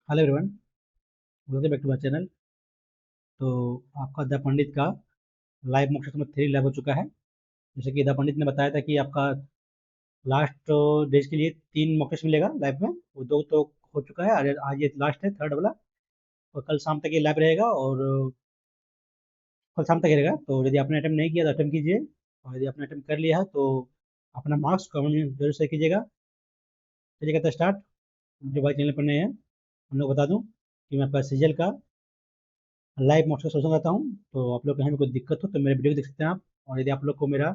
Hello everyone, welcome back to my channel. तो आपका the Pandit का live mock test number 3 live हो चुका है। जैसे कि द पंडित ने बताया था कि आपका लास्ट डेज के लिए 3 मॉक टेस्ट मिलेगा लाइव में। वो 2 तो हो चुका है, आज ये लास्ट है, थर्ड वाला। और कल शाम तक ये लाइव रहेगा, और कल शाम तक ही रहेगा। तो यदि आपने अटेम्प्ट नहीं किया तो अटेम्प्ट कीजिए, और यदि आपने अटेम्प्ट कर लिया है तो अपना मार्क्स कमेंट में जरूर से कीजिएगा। चलिए करते स्टार्ट। जो भाई चैनल पर नए हैं उन लोग बता दूं कि मैं आपका सीजल का लाइव मोड का सोचना चाहता हूँ। तो आप लोग कहीं भी कोई दिक्कत हो तो मेरे वीडियो को देख सकते हैं आप। और यदि आप लोग को मेरा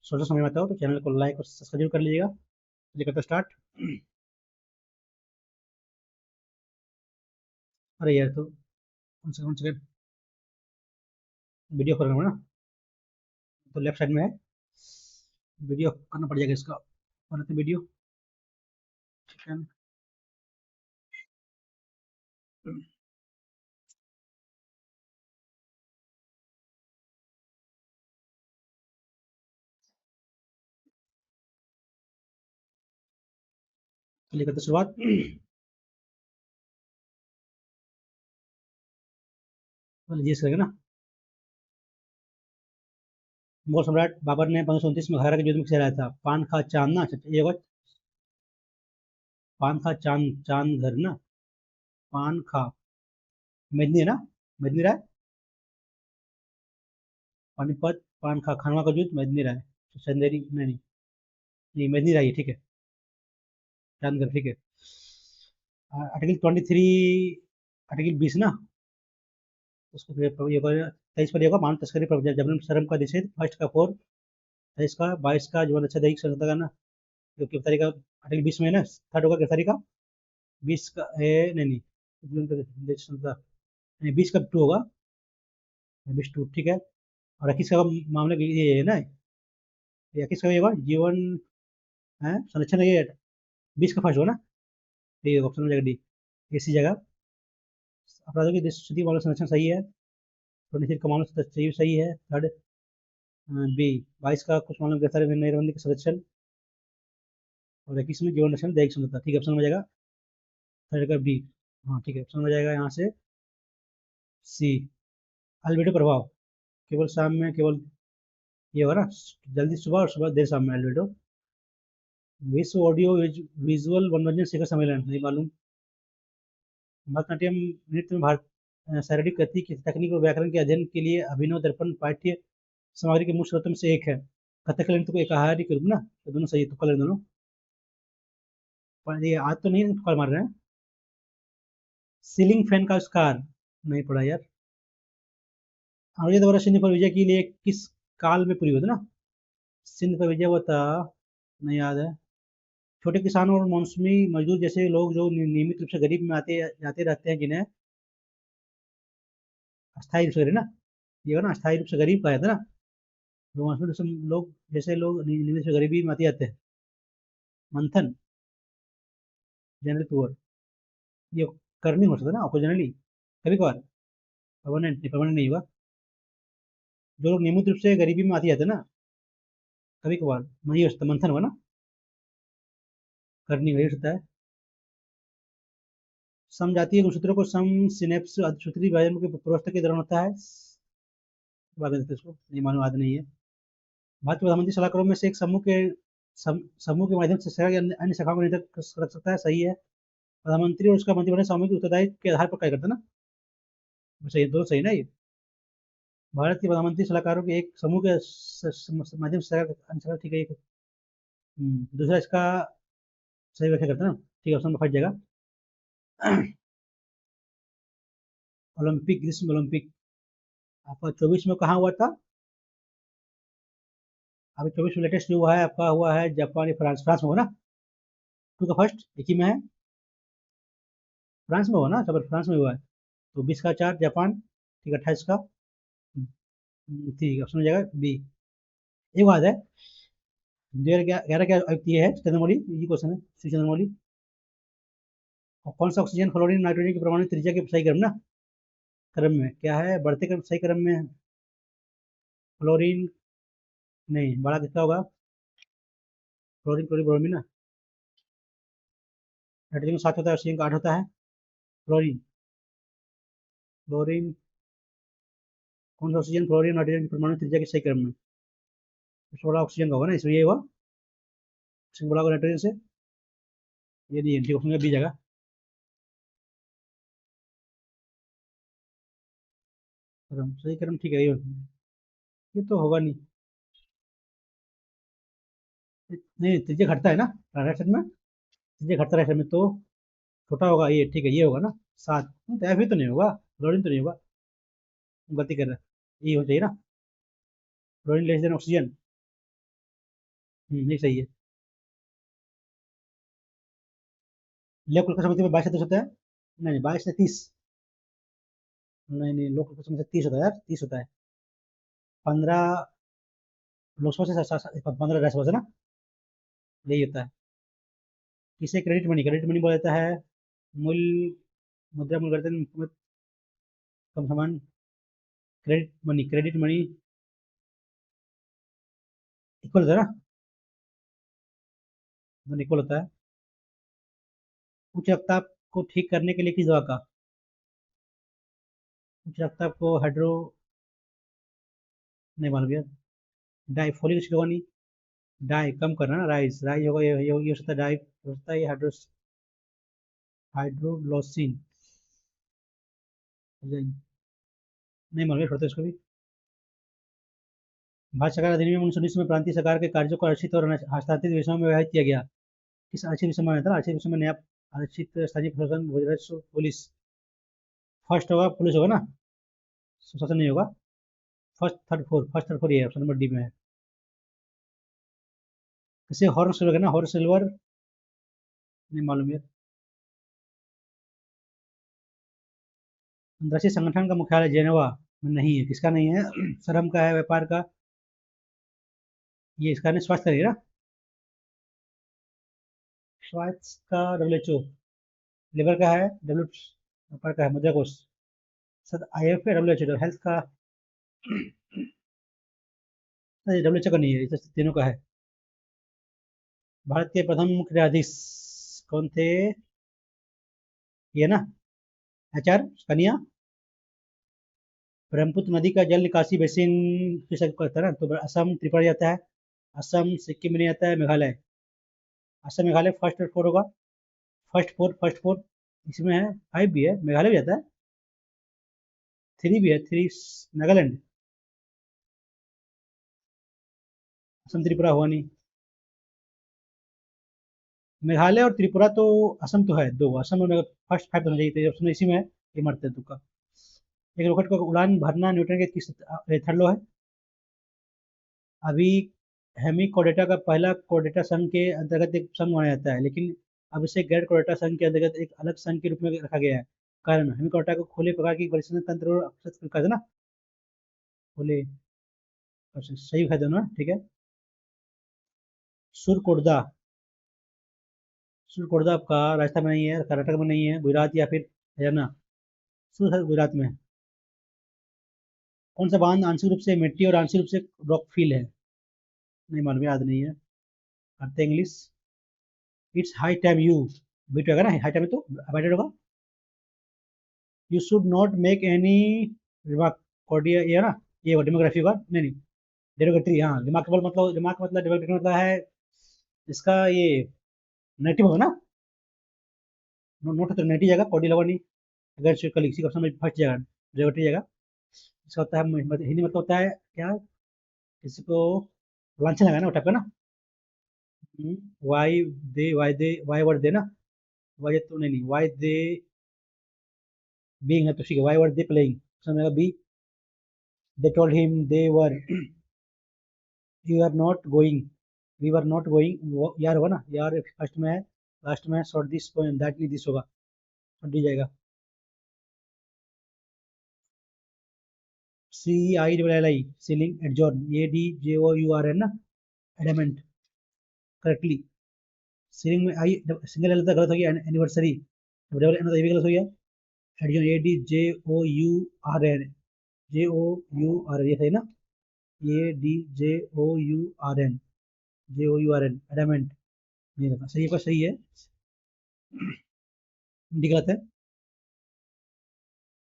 सोचना समझ में आता हो तो चैनल को लाइक और सब्सक्राइब जरूर कर लीजिएगा। चलिए करते स्टार्ट। अरे यार, तो कौन सेकंड वीडियो कर रहा हूँ ना, तो लेफ्ट साइड में है, वीडियो करना पड़ जाएगा इसका। बनाते वीडियो। चिकन। चलिए करते शुरुआत। जी करेंगे ना। मुगल सम्राट बाबर ने 1529 में घाघरा के युद्ध में किसे हराया था? पान खा चांदना, अच्छा ये होगा। पान खा चांद चांद घर ना। पान खा मेदनी है ना। मेदनी राय। पानीपत। पान खा खानवा का युद्ध मेदनी राय। चंदेरी नहीं नहीं। नहीं, मेदनी राय है, ठीक है। चांदगर, ठीक है। आर्टिकल 23, आर्टिकल 20 ना। उसको फिर ये होगा, 23 पर ये होगा, मानव तस्करी पर जबरन श्रम का निषेध, फर्स्ट का 4, 23 का 22 का जीवन अच्छा दैहिक स्वतंत्रता का ना। जो गिरफ्तारी का आर्टिकल 20 में है ना, थर्ड होगा गिरफ्तारी का। 20 का है, नहीं नहीं, जीवन का दैहिक स्वतंत्रता नहीं, 20 का 2 होगा। 20 2, ठीक है। और 21 का मामले ये है ना, 21 का ये होगा जीवन है संरक्षण, ये 20 का फर्स्ट होगा ना। ये ऑप्शन हो जाएगा डी, इसी जगह। अपराधों की स्थिति मामला संरक्षण सही है। तो निषेध का मामला सही सही है, थर्ड। बी, 22 का कुछ मामलों में गिरफ्तारी में नजरबंदी का संरक्षण। और 21 में जीवन रक्षण दैहिक स्वतंत्रता, ठीक है, ऑप्शन हो जाएगा थर्ड का बी। हाँ ठीक है, ऑप्शन हो जाएगा यहाँ से सी, अल्बेडो प्रभाव। केवल शाम में, केवल ये होगा ना, जल्दी सुबह और सुबह देर शाम में अल्बेडो। विश्व ऑडियो विजुअल मनोरंजन शिखर सम्मेलन, नहीं मालूम। भरतनाट्यम नृत्य में भारत शारीरिक गति की तकनीक और व्याकरण के अध्ययन के लिए अभिनव दर्पण पाठ्य सामग्री के मुख्य स्रोतों में से एक है। कथकली नृत्य को एकाहारी के रूप ना, तो दोनों सही है, तुक्का लगे दोनों। पर ये आज तो नहीं, तुक्का मार रहे हैं। सीलिंग फैन का आविष्कार नहीं पड़ा यार। औरंगजेब द्वारा सिंध पर विजय के लिए किस काल में पूरी होती ना। सिंध पर विजय हुआ था, नहीं याद है। छोटे किसानों और मौसमी मजदूर जैसे लोग जो नियमित रूप से गरीब में आते जाते रहते हैं, जिन्हें अस्थायी रूप से ना, ये हो ना, अस्थायी रूप से गरीब कहा जाता है ना। जो मौसमी रूप से लोग, जैसे लोग नियमित रूप से गरीबी में आते जाते हैं। मंथन, जनरल पुअर, ये करनी हो सकता है ना, ओकेजनली, कभी कभार। परमानेंट नहीं हुआ। जो लोग नियमित रूप से गरीबी में आते जाते हैं ना, कभी कभार, वही हो सकता है, मंथन हुआ ना। करनी वही हो सकता है। समजातीय गुणसूत्रों को सम सिनेप्स अधिसूत्री विभाजन के पूर्वावस्था के दौरान होता है। बाद में देते हैं इसको, नहीं मालूम, याद नहीं है। भारतीय प्रधानमंत्री सलाहकारों में से एक समूह के माध्यम से सरकार की अन्य अन्य शाखाओं को नियंत्रित रख सकता है, सही है। प्रधानमंत्री और उसका मंत्रिमंडल सामूहिक उत्तरदायित्व के आधार पर कार्य करता है ना। सही है, दोनों सही ना ये। भारत के प्रधानमंत्री सलाहकारों के एक समूह के माध्यम से सरकार अन्य शाखा, ठीक है ये। दूसरा इसका सही व्याख्या करता है ना, ठीक है, ऑप्शन में फट जाएगा। ओलंपिक, ग्रीष्म ओलंपिक आपका 24 में कहाँ हुआ था? अभी 24 में लेटेस्ट जो हुआ है आपका, हुआ है जापान या फ्रांस, फ्रांस में हुआ ना। टू का फर्स्ट एक ही में है, फ्रांस में हुआ ना, सब फ्रांस में हुआ है। तो 20 का 4 जापान, ठीक है, 28 का। ठीक है, ऑप्शन हो जाएगा बी। एक बात है, 2011 क्या ये है चंद्रमौली, ये क्वेश्चन है श्री चंद्रमौली। और कौन सा ऑक्सीजन फ्लोरीन नाइट्रोजन की परमाणु त्रिज्या के सही क्रम ना, क्रम में क्या है, बढ़ते क्रम सही क्रम में फ्लोरीन, नहीं बड़ा कितना होगा, फ्लोरीन क्लोरीन ब्रोमीन ना। नाइट्रोजन 7 होता है, ऑक्सीजन का 8 होता है। फ्लोरीन। फ्लोरीन कौन सा ऑक्सीजन, फ्लोरीन नाइट्रोजन की परमाणु त्रिज्या के सही क्रम में। सबसे बड़ा ऑक्सीजन का होगा ना, इसलिए ये हुआ। ऑक्सीजन बड़ा होगा नाइट्रोजन से। ये नहीं है, ठीक ऑप्शन का बी जगह। क्रम सही क्रम ठीक है ये तो होगा नहीं। नहीं त्रिज्या घटता है ना राइट साइड में, त्रिज्या घटता है राइट साइड में, तो छोटा होगा ये, ठीक है ये होगा ना 7। तो ऐसे तो नहीं होगा, फ्लोरीन तो नहीं होगा, गलती कर रहा है, ये हो चाहिए ना, फ्लोरीन लेस देन ऑक्सीजन। ये सही है। लोक प्रकाश समिति में 22 होता है। नहीं नहीं 22 से 30। नहीं नहीं लोक प्रकाश समिति 30 होता है यार, 30 होता है। 15 लोकसभा से 15 राज्यसभा से ना, यही होता है। किसे क्रेडिट मनी, क्रेडिट मनी बोला जाता है, मूल मुद्रा मूल गर्दन कम समान। क्रेडिट मनी इक्वल होता है ना, दोनों इक्वल होता है। उच्च रक्तचाप को ठीक करने के लिए किस दवा का, उच्च रक्तचाप को हाइड्रो, नहीं मालूम यार। डाई फोलिक एसिड होगा नहीं, डाई कम करना ना, राइस राइस होगा, ये हो सकता है, डाई हो सकता है, ये हाइड्रोग्लोसिन। नहीं मालूम छोड़ते इसको भी। भारत सरकार अधिनियम 1919 में प्रांतीय सरकार के कार्यों को आरक्षित और हस्तांतरित विषयों में विभाजित किया गया। किस आरक्षित विषय में था, आरक्षित विषय में नया आरक्षित स्थानीय प्रशासन राजस्व पुलिस। फर्स्ट होगा पुलिस होगा ना, सुशासन नहीं होगा। फर्स्ट थर्ड फोर ये ऑप्शन नंबर डी में है। इसे हॉर्न सिल्वर है ना, हॉर्न सिल्वर, नहीं मालूम है। अंतर्राष्ट्रीय संगठन का मुख्यालय जेनेवा में नहीं है, किसका नहीं है, श्रम का है, व्यापार का, ये इसका नहीं, स्वास्थ्य का है ना, स्वास्थ्य का WHO। लेबर का है डब्ल्यू, व्यापार का है मुद्रा कोष। सर IF है, WHO हेल्थ का, WHO का नहीं है, इस तीनों का है। भारत के प्रथम मुख्य न्यायाधीश कौन थे, ये ना, HR कनिया। ब्रह्मपुत्र नदी का जल निकासी बेसिन किस करता है ना, तो असम त्रिपुरा जाता है, असम सिक्किम में नहीं आता है, मेघालय। असम मेघालय फर्स्ट और फोर होगा, फर्स्ट फोर इसमें है, 5 भी है, मेघालय भी जाता है, 3 भी है, 3 नागालैंड। असम त्रिपुरा हुआ नहीं, मेघालय और त्रिपुरा तो, असम तो है दो, असम और फर्स्ट 5 होना चाहिए, तो ऑप्शन इसी में है, ये मरते हैं तुक्का। एक रॉकेट को उड़ान भरना न्यूटन के किस थर्ड लॉ है। अभी हेमी कोडेटा का पहला कोडेटा संघ के अंतर्गत एक संघ माना जाता है, लेकिन अब इसे गैर कोडेटा संघ के अंतर्गत एक अलग संघ के रूप में रखा गया है। कारण हेमी कोडेटा को खुले प्रकार की परिचालन तंत्र और अक्षत का है ना, खुले, अच्छा, सही है दोनों, ठीक है। सुरकोटदा, सुरकोटदा आपका राजस्थान में नहीं है, कर्नाटक में नहीं है, गुजरात या फिर हरियाणा। सुर है गुजरात में। कौन सा बांध आंशिक रूप से मिट्टी और आंशिक रूप से रॉक फील है, नहीं मालूम, याद नहीं है, करते English. It's high time you, beat होगा ना, हाई टाइम तो अवॉइडेड होगा। You should not make any remark, कॉर्डिया ये है ना, ये डेमोग्राफी होगा, नहीं नहीं, डेरोगेटरी, हाँ रिमार्केबल मतलब, रिमार्क मतलब डेरोगेटरी मतलब है इसका ये नेगेटिव होगा ना, नोट तो नेगेटिव जाएगा, कॉर्डिया लगा नहीं, अगर कल किसी का ऑप्शन में फर्स्ट जाएगा, डेरोगेटरी जाएगा। इसका होता है हिंदी मतलब होता है क्या, किसी को लांछन लगा ना, वो टाइप का ना। वाई वर्ड दे ना, वाई तो नहीं, वाई दे बीइंग है, तो ठीक है, वाई वर्ड दे प्लेइंग, समझेगा B. They told him they were, you are not going, we were not going, यार होगा ना, यार फर्स्ट में है, लास्ट में शॉर्ट दिस पोएम, दैट नहीं दिस होगा, शॉर्ट दी जाएगा। CILLI सीलिंग एडजॉर्न, ADJOURN ना, एडमेंट, करेक्टली। सीलिंग में आई सिंगल एल तो गलत हो गया, एनिवर्सरी, डबल एन तो ये भी गलत हो गया। एडजॉर्न ADJOURN, ये सही ना, ADJOURN, एडमेंट, नहीं लगा सही है, सही है, डी गलत है।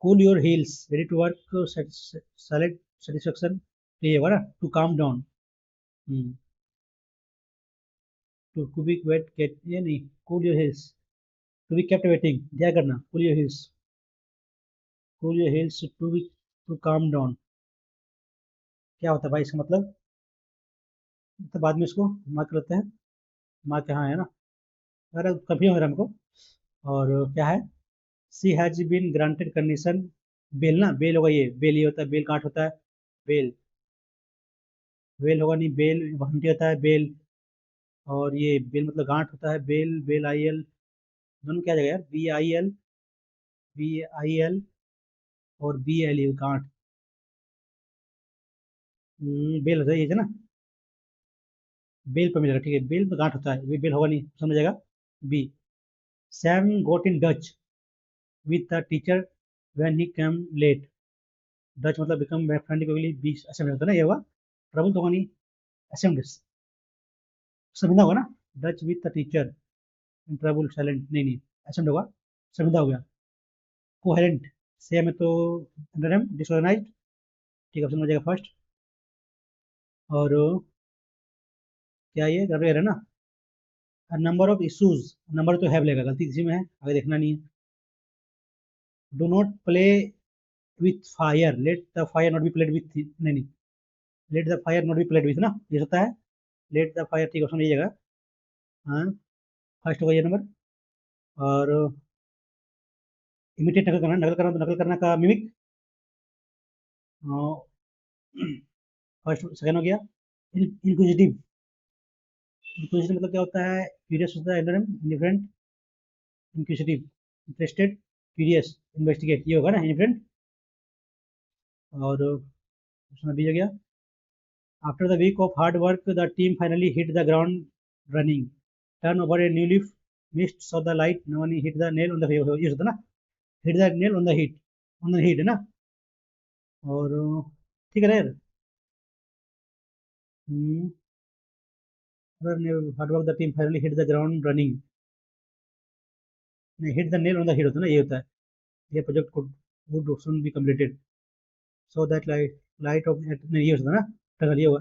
Cool your heels, ready to work, satisfaction, ये होगा ना, to calm down. To be wait get, ये नहीं, cool your heels, to be kept waiting, क्या करना, cool your heels, cool your heels to be, to calm down, क्या होता है भाई इसका मतलब? तो बाद में इसको मार्क करते हैं, मार्क यहाँ है ना, अरे कभी हो रहा हमको। और क्या है, she has been granted condition, bail ना, बेल होगा, ये बेल, ये होता है बेल, काट होता है बेल, बेल होगा नहीं, बेल घंटी होता है बेल, और ये बेल मतलब गांठ होता है बेल, बेल आई एल, दोनों क्या जगह यार, B I L, B I L और बी एल यू, गांठ। बेल होता है ये है ना, बेल पर मिलेगा, ठीक है, बेल तो गांठ होता है, ये बेल होगा नहीं, समझ जाएगा। B, Sam got in touch with the teacher when he come late, touch मतलब become friendly quickly, B assembly होता है ना, ये होगा ट्रबल तो होगा नहीं, असेंबली, संविदा होगा ना, Dutch with the teacher in trouble silent, नहीं नहीं, असेंबली होगा, संविदा हो गया। कोहेरेंट, सेम है तो एंटोनिम डिसऑर्गेनाइज्ड, ठीक है, ऑप्शन हो जाएगा फर्स्ट। और क्या ये गड़बड़ है ना, नंबर ऑफ इशूज, नंबर तो है लेगा, गलती किसी में है, आगे देखना नहीं है। Do not play with fire, let the fire not be played with, नहीं नहीं, let the fire not be played with ना, ये होता है लेट द फायर, ठीक है, ऑप्शन ये जगह, हाँ, फर्स्ट होगा ये नंबर। और इमिटेट नकल करना, नकल करना तो नकल करना का मिमिक, फर्स्ट सेकंड हो गया। इंक्विजिटिव, इंक्विजिटिव मतलब क्या होता है, क्यूरियस होता है, indifferent, inquisitive, interested, curious, investigate, ये होगा ना इंडिफरेंट। और उसमें भी हो गया, after the week of hard work the team finally hit the ground running, turn over a new leaf, missed saw the light, no one hit the nail on the, ये होता है ना, hit the nail on the hit, on the hit है ना। और ठीक है ना यार, hard work the team finally hit the ground running, नहीं, hit the nail on the hit होता है ना, ये होता है, ये project would soon be completed so that light of, नहीं, ये होता है ना, टनल, ये होगा,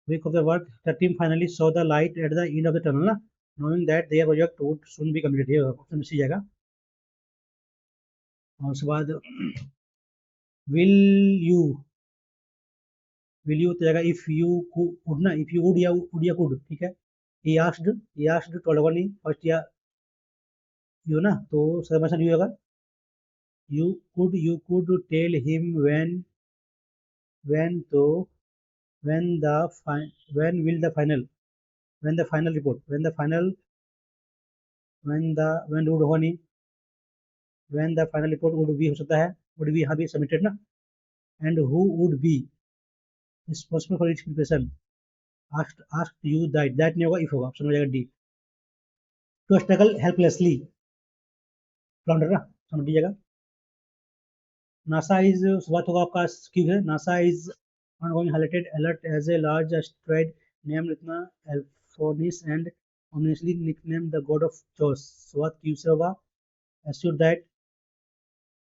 week of the work the team finally saw the light at the end of the tunnel ना, knowing that their project would soon be completed, ये option में सी जाएगा। और उसके बाद will you, will you तो जाएगा इफ यू कुड ना, इफ यू वुड या कुड, ठीक है, he asked to नहीं, फर्स्ट या यू ना, तो समेशन यू होगा, you could tell him when तो when the when will the final, when the final report, when the final, when would होगा नहीं, when the final report would be हो सकता है, would be यहाँ भी submitted ना, and who would be responsible for its preparation, asked you that नहीं होगा, if होगा, ऑप्शन हो जाएगा D, to struggle helplessly, flounder ना, समझ लीजिएगा। नासा इज, बात होगा आपका क्यों है, NASA is ongoing highlighted alert as a large asteroid named इतना Alphonis and ominously nicknamed the god of chaos, बात क्यों से होगा, assured that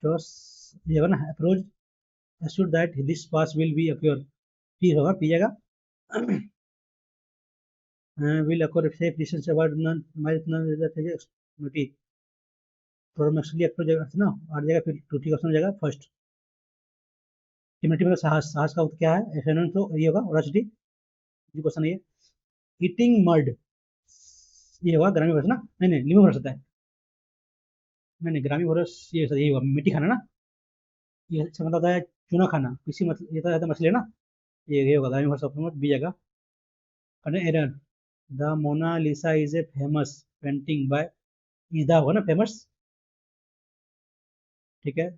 chaos, ये होगा ना, approach, assured that this pass will be occur, P होगा, पी जाएगा, will occur if safe distance about none miles none extremity, promotionally approach ना, आठ जाएगा, फिर टू, ठीक ऑप्शन हो जाएगा फर्स्ट। टिमिटी मतलब साहस, साहस का क्या है, एफएनएन तो ये होगा, ओरासिटी, ये क्वेश्चन है, ईटिंग मर्ड, ये होगा ग्रामी भरस ना, नहीं नहीं, लिम्बो भरस होता है, नहीं नहीं, ग्रामी भरस ये होगा मिट्टी खाना ना, ये अच्छा मतलब होता है चूना खाना, किसी मतलब ये तो रहता है मछली है ना, ये होगा ग्रामी भरस, ऑप्शन बी जाएगा। Error, the Mona Lisa is a famous painting by, is the होगा ना फेमस, ठीक है।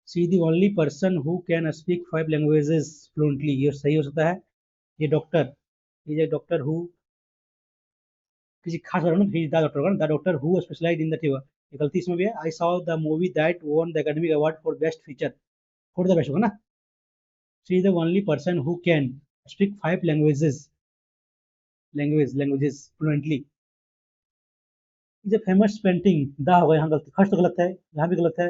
C the only person who can speak 5 languages fluently, ये सही हो सकता है, ये डॉक्टर, ये डॉक्टर हु, किसी खास बारे में, द डॉक्टर होगा ना, the doctor who specialize in the fever, ये गलती इसमें भी है, I saw the movie that won the academic award for best feature, for the best होगा ना, she is the only person who can speak 5 languages, languages fluently, is a famous painting, the होगा यहाँ गलत, first तो गलत है, यहाँ भी गलत है,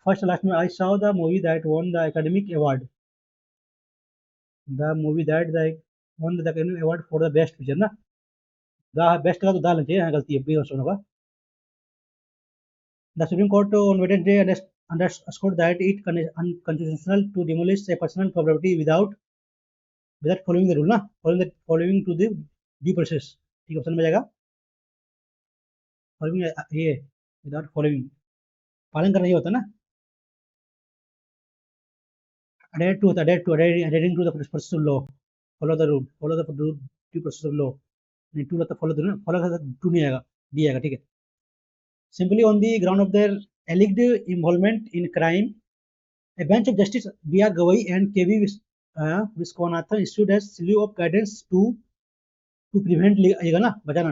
फर्स्ट लास्ट में आई saw the movie that won the academic award. The movie that won the academic award for the best picture ना. द बेस्ट का तो दाल चाहिए, यहाँ गलती है, बी ऑप्शन होगा. The Supreme Court on Wednesday underscored that it is unconstitutional to demolish a personal property without following the rule ना, following to the due process. ठीक, ऑप्शन में जाएगा फॉलोइंग, ये विदाउट फॉलोइंग, पालन करना ये होता है ना. adhere to adhering to the process of law, follow the rule, follow the due process of law. नहीं, टू रहता फॉलो ना, फॉलो का टू नहीं आएगा, डी आएगा. ठीक है. Simply on the ground of their alleged involvement in crime, a bench of Justice B.R. Gawai and K.V. Viswanathan issued a slew of guidance to prevent आएगा ना, बचाना,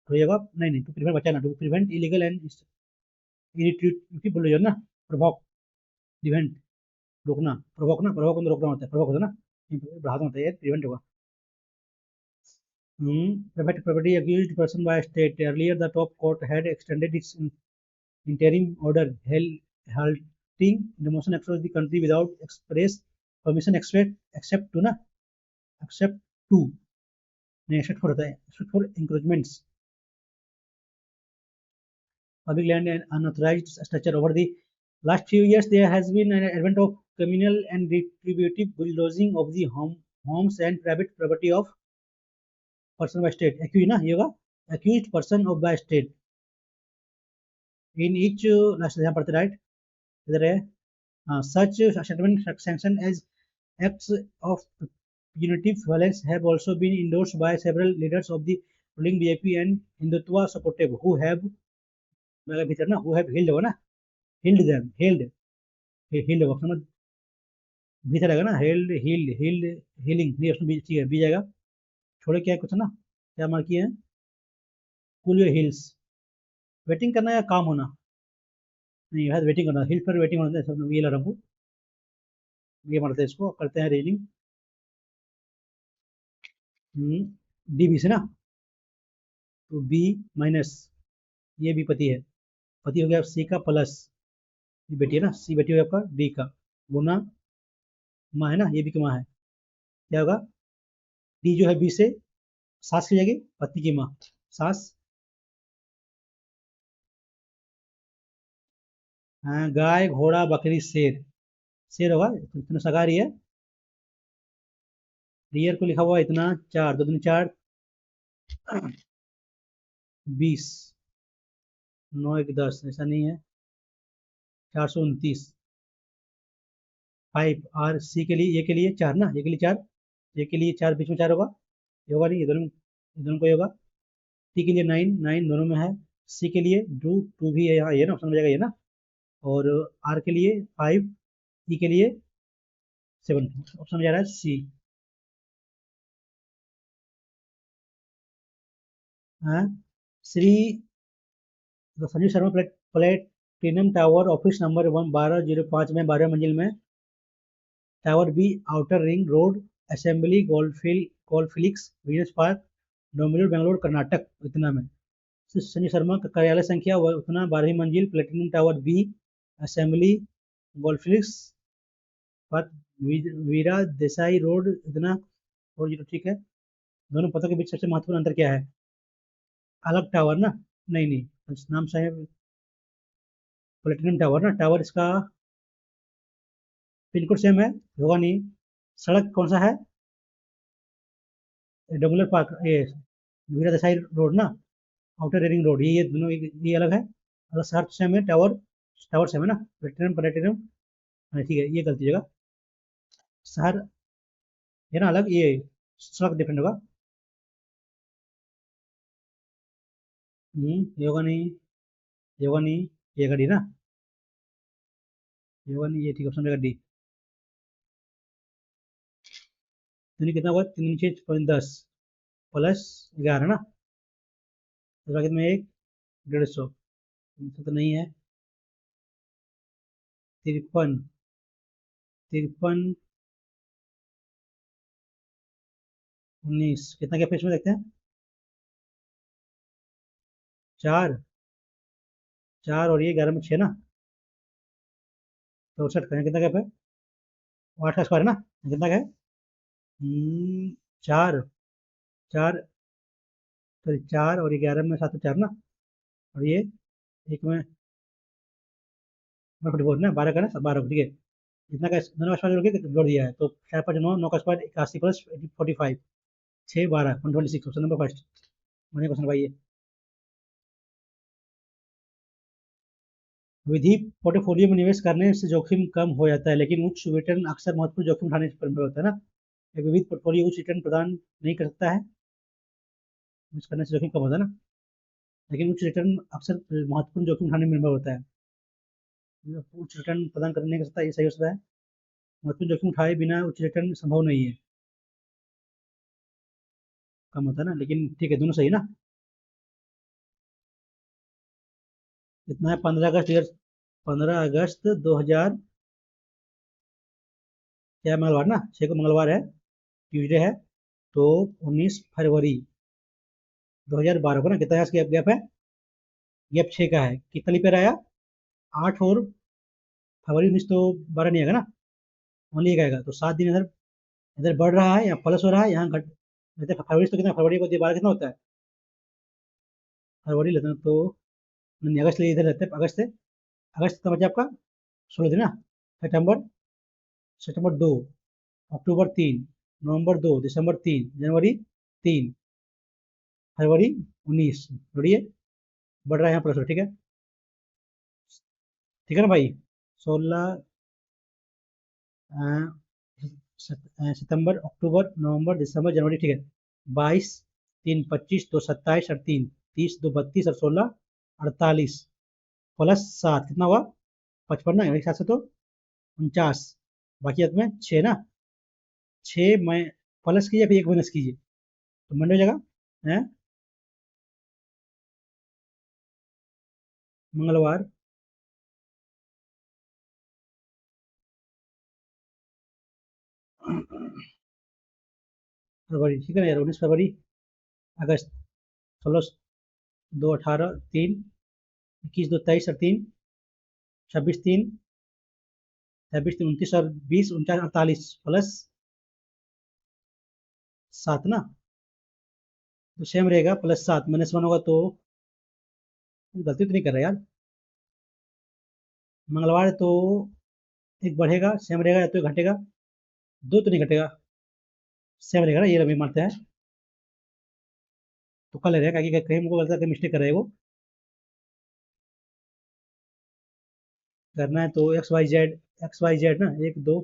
नहीं, to prevent बचाना, to prevent illegal and irretrievable ना, provoke, prevent रोकना, provoke ना, provoke तो रोकना होता है, provoke होता है ना, बढ़ाना होता है, prevent होगा. Private property accused person by state. Earlier, the top court had extended its interim order halting demonstration across the country without express permission except for encroachments, public land and unauthorized structure. Over the last few years, there has been an advent of communal and retributive bulldozing of the homes and private property of person by state. Accused ना, ये होगा accused person of by state. In each last यहाँ पढ़ते right, इधर है. Such settlement sanction as acts of punitive violence have also been endorsed by several leaders of the ruling BJP and Hindutva supportive who have भीतर ना, who have held होगा ना, held them, held होगा, समझ भीतर आएगा ना, healed healing, नहीं उसमें बी जाएगा. छोड़े क्या है कुछ ना, क्या मार किए हैं, cool your heels, वेटिंग करना या काम होना, नहीं है वेटिंग करना, हिल पर वेटिंग होना है, सब ये ला रहा हूँ, ये मारते हैं इसको, करते हैं रीडिंग. डी बी से ना, तो बी माइनस, ये भी पति है, पति हो गया सी का प्लस, ये बेटी है ना, सी बेटी हो गया आपका डी का, गुना माँ है ना, ये भी की माँ है, क्या होगा, डी जो है बी से सास की जाएगी, पति की माँ, सास. हाँ, गाय घोड़ा बकरी शेर, शेर होगा, इतना सगा रही है, रियर को लिखा हुआ है इतना, 4 2 दूनी 4, 20, 9 1 10, ऐसा नहीं है, 429, 5 आर सी के लिए, ये के लिए 4 ना, ये के लिए 4, ये के लिए 4, बीच में 4 होगा, ये होगा नहीं, ये दोनों को होगा. टी के लिए 9 दोनों में है, सी के लिए 2 भी है यहाँ, ये ना ऑप्शन में जाएगा ये ना, और आर के लिए 5, ई के लिए 7, ऑप्शन में जा रहा है सी. हाँ, Shri Sanjeev Sharma platinum tower office number 1205 में 12 मंजिल में, tower B outer ring road assembly गोल्डफिलिक्स बिजनेस पार्क डोंबिवली बेंगलोर कर्नाटक इतना में. संजीव शर्मा का कार्यालय संख्या उतना 12वीं मंजिल, प्लेटिनम टावर बी असेंबली गोल्डफिलिक्स पार्क वीरा देसाई रोड इतना 40. ठीक है. दोनों पतों के बीच सबसे महत्वपूर्ण अंतर क्या है, अलग टावर ना, नहीं नाम से है प्लेटिनम टावर ना, टावर इसका पिन कोड सेम है, होगा नहीं. सड़क कौन सा है, डबुलर पार्क, ये वीरा देसाई रोड ना, आउटर रिंग रोड, ये दोनों ये अलग है, अगर शहर सेम है, टावर सेम है ना, प्लेटिनम. ठीक है, ये गलती जगह, शहर है ना अलग, ये सड़क डिफरेंट होगा. ये होगा नहीं, ये होगा नहीं, ये गाड़ी ना, ये होगा नहीं, ये ठीक ऑप्शन रहेगा डी. तो कितना होगा, 3 नीचे 10 प्लस 11 ना, तो में 1 150 तो नहीं है, 53 53 19, कितना क्या पेज में देखते हैं, 4 4 और ये 11 में 6 ना, 64 का कितना गैप है? 8 का स्क्वायर है ना, कितना का है? 4, 4, सॉरी 4 और 11 में 7 4 ना, और ये एक में 144 ना, 12 का ना, 12 ठीक है। इतना का दोनों का स्क्वायर जोड़ दिया है, तो 4 5 9, 9 का square 81 plus 45, 6 12 126, option number first. मैंने क्वेश्चन भाई ये विधि पोर्टफोलियो में निवेश करने से जोखिम कम हो जाता है, लेकिन उच्च रिटर्न अक्सर महत्वपूर्ण जोखिम उठाने पर निर्भर होता है ना। एक विविध पोर्टफोलियो उच्च रिटर्न प्रदान नहीं कर सकता है, निवेश करने से जोखिम कम होता है ना, लेकिन उच्च रिटर्न अक्सर महत्वपूर्ण जोखिम उठाने में निर्भर होता है। उच्च रिटर्न प्रदान करने नहीं कर सकता, ये सही हो सकता है। महत्वपूर्ण जोखिम उठाए बिना उच्च रिटर्न संभव नहीं है, कम होता है ना, लेकिन ठीक है, दोनों सही ना। इतना है 15 अगस्त 15 अगस्त 2000, क्या है, मंगलवार ना, 6 को मंगलवार है, ट्यूसडे है, तो 19 फरवरी 2012 को ना, कितना गैप गैप है? गैप 6 का है, कितना लीप ईयर आया? 8 और फरवरी 19 तो 12 नहीं आएगा ना, ओनली एक आएगा, तो 7 दिन इधर इधर बढ़ रहा है, यहाँ प्लस हो रहा है, यहाँ घट, वैसे फरवरी तो कितना, फरवरी को 12 कितना होता है? फरवरी लेते हैं तो नहीं, अगस्त ले इधर लेते हैं, अगस्त से, अगस्त का मतलब आपका 16 दिन ना। सितंबर, सितंबर 2, अक्टूबर 3, नवंबर 2, दिसंबर 3, जनवरी 3, फरवरी 19, बढ़िए, बढ़ रहा है यहाँ प्लस, ठीक है, ठीक है ना भाई। 16, सितंबर, अक्टूबर, नवंबर, दिसंबर, जनवरी, ठीक है। 22, 3 25, 2 27 और 3 30, 2 32 और 16 48, प्लस 7 कितना हुआ? 55 ना, एक साथ से तो 49, बाकी हाथ में 6 ना, 6 में प्लस कीजिए, फिर एक माइनस कीजिए, तो मंडे हो जाएगा, है मंगलवार, फरवरी, ठीक है ना यार, 19 फरवरी, अगस्त, 16, 2 18, 3 21, 2 23 और 3 26, 3 26, 3 29 और 20 49 48, प्लस 7 ना, तो सेम रहेगा, +7 -1 होगा, तो गलती तो नहीं कर रहा यार, मंगलवार है तो एक बढ़ेगा, सेम रहेगा, या तो एक घटेगा, दो तो नहीं घटेगा, सेम रहेगा ना, ये रवि मानते हैं, तो कल रहेगा, कहीं कहीं मुझको लगता है कि मिस्टेक कर रहे हैं वो, करना है तो एक्स वाई जेड ना, 1 2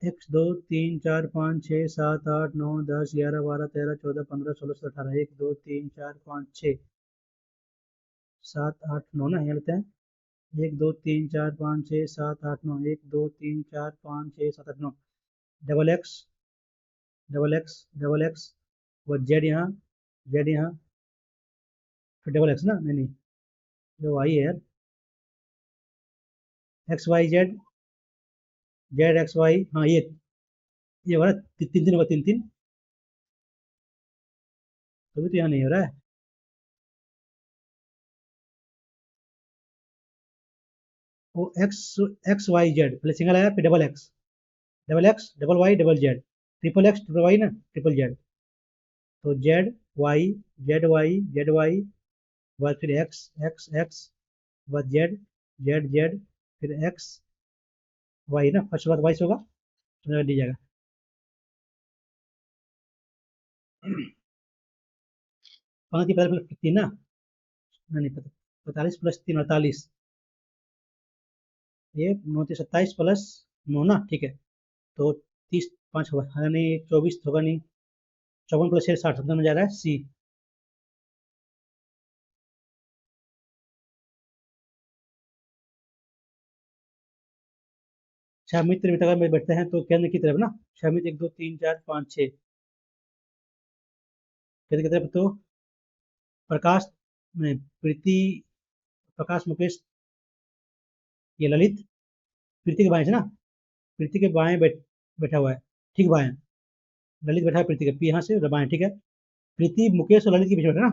1 2 3 4 5 6 7 8 9 10 11 12 13 14 15 16 17 18, 1 2 3 4 5 6 7 8 9 ना, यहाँ लेते हैं, 1 2 3 4 5 6 7 8 9, 1 2 3 4 5 6 7 8 9, डबल एक्स, डबल एक्स, वो जेड यहाँ, जेड यहाँ, फिर डबल एक्स ना, नहीं नहीं, जो वाई है यार, X Y Z, Z X Y, हाँ ये हो रहा है, 3 3 होगा, 3 3, तभी तो यहाँ नहीं हो रहा है। वो एक्स, एक्स वाई जेड पहले सिंगल आया, फिर double X double Y double Z, triple X triple Y ना, ट्रिपल जेड, तो जेड वाई बाद फिर एक्स एक्स एक्स, बाद जेड जेड जेड, फिर एक्स वाई ना, फर्स्ट बात वाई से होगा, तो डी जाएगा। पाँच की पहले प्लस 3 ना, नहीं पता, 45 + 3 48, ये 29 27 प्लस 9 ना, ठीक है, तो 30 5 होगा, हाँ नहीं 24 होगा नहीं, 54 + 6 60, समझ में जा रहा है, सी। छह मित्र मित्र में बैठते हैं तो केंद्र की तरफ ना, छह मित्र 1 2 3 4 5 6, केंद्र की तरफ, तो प्रकाश में प्रीति, प्रकाश मुकेश, ये ललित, प्रीति के बाएं से ना, प्रीति के बाएं बैठा हुआ है, ठीक बाएं, ललित बैठा है प्रीति के यहाँ से बाएं, ठीक है, प्रीति मुकेश और ललित के बीच बैठा ना,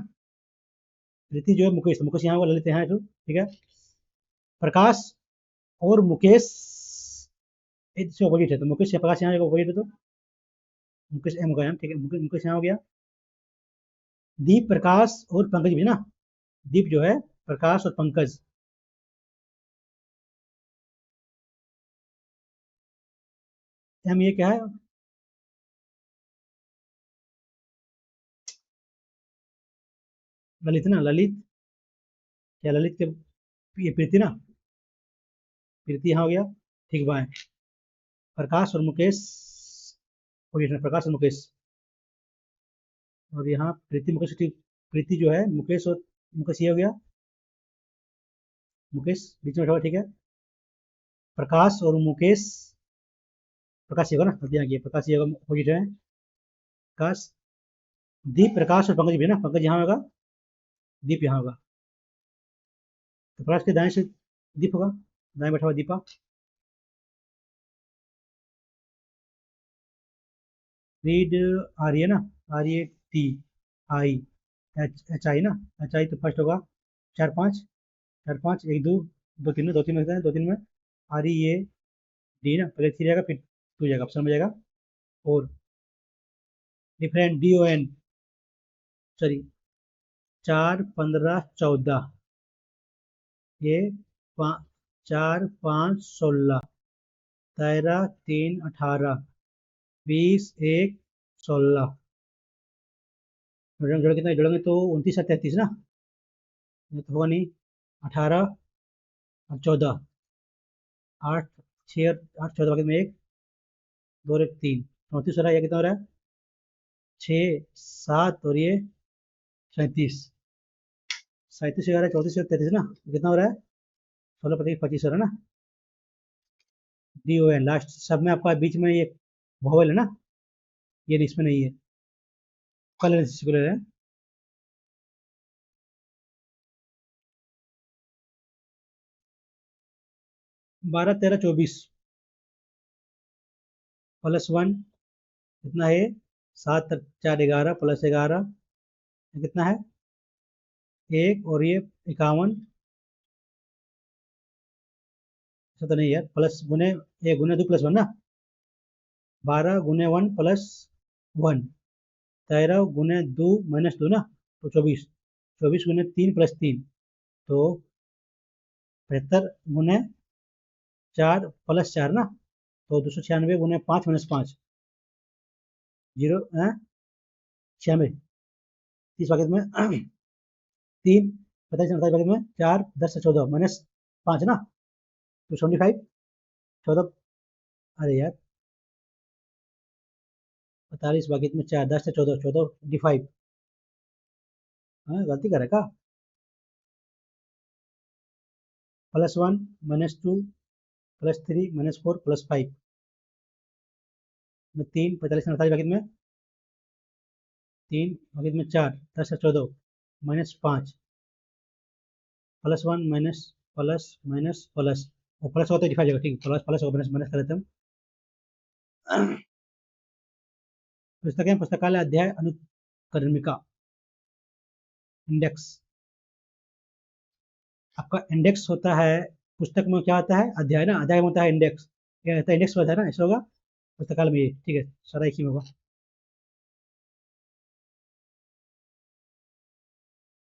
प्रीति जो है मुकेश, मुकेश यहाँ हुआ, ललित यहाँ है, तो ठीक है, प्रकाश और मुकेश इससे ऑपोजिट है, तो मुकेश या प्रकाश यहाँ ऑपोजिट है, तो मुकेश एम हो गया, ठीक है, मुकेश यहाँ हो गया। दीप, प्रकाश और पंकज भी ना, दीप जो है, प्रकाश और पंकज, एम ये क्या है, ललित ना, ललित, क्या ललित के, ये प्रीति ना, प्रीति यहाँ हो गया, ठीक बाय। प्रकाश और मुकेश, ऑपोजिट है, प्रकाश और मुकेश, और यहाँ प्रीति मुकेश, ठीक, प्रीति जो है मुकेश और मुकेश ये हो गया, मुकेश बीच में बैठा हुआ, ठीक है। प्रकाश और मुकेश, प्रकाश ये होगा ना, गलती यहाँ की है, प्रकाश ये होगा, ऑपोजिट है, प्रकाश। दीप, प्रकाश और पंकज भी है ना, पंकज यहाँ होगा, दीप यहाँ होगा, तो प्रकाश के दाएं से दीप होगा, दाएं बैठा हुआ दीपा। रीड आर्य ना, आर्य टी आई, एच आई ना, एच आई, तो फर्स्ट होगा 4 5, 4 5, 1 2, 2 3 में, 2 3 में होता है, 2 3 में आर ई ए डी ना, पहले 3 जाएगा फिर 2 जाएगा, ऑप्शन में जाएगा। और different, D O N, sorry, 4 15 14, ये 4 5 16, 13 3 18, 20 1 16, कितना जोड़ेंगे तो 29 और 33 ना, ये तो होगा नहीं, 18 और 14, 8 6 और 8 14 में 1 2 और 1 3, 34 हो रहा है, ये कितना हो रहा है, 6 7 और ये 37, 37 11 34 और 33 ना, ये कितना हो रहा है, 16 25 25 हो रहा है ना। डी ओ एन लास्ट सब में आपका बीच में ये वोवेल है ना, ये इसमें नहीं है, कलर सिकुलर है। 12 13 24 प्लस 1 कितना है, 7 4 11 प्लस 11, कितना है, 1 और ये 51, ऐसा तो नहीं है, प्लस गुने 1 गुने 2 प्लस 1 ना, 12 गुने 1 प्लस 1, 13 गुने 2 माइनस 2 ना, तो 24, 24 गुने 3 प्लस 3, तो 75 गुने 4 प्लस 4 ना, तो 296 गुने 5 माइनस 5, जीरो, 96, 30 भागित में 3, 45 48 भागित में 4 10 से 14 माइनस 5 ना, तो 75, 14, अरे यार 45 भागित में 4 10 से 14, 14 5, हाँ गलती कर रहा है, plus 1 minus 2 plus 3 minus 4 plus 5 में 3, 45 48 भागित में 3 भागित में 4 10 से 14 minus 5, plus 1 minus plus minus plus, और प्लस होता है डिफाइव जगह, ठीक, प्लस प्लस और माइनस माइनस कर देते हम। पुस्तकें, पुस्तकालय, अध्याय, अनुक्रमिका, इंडेक्स, आपका इंडेक्स होता है, पुस्तक में क्या होता है, अध्याय ना, अध्याय में होता है इंडेक्स, क्या होता है, इंडेक्स होता है ना, ऐसा होगा, पुस्तकालय में ये, ठीक है, सारा एक ही में होगा।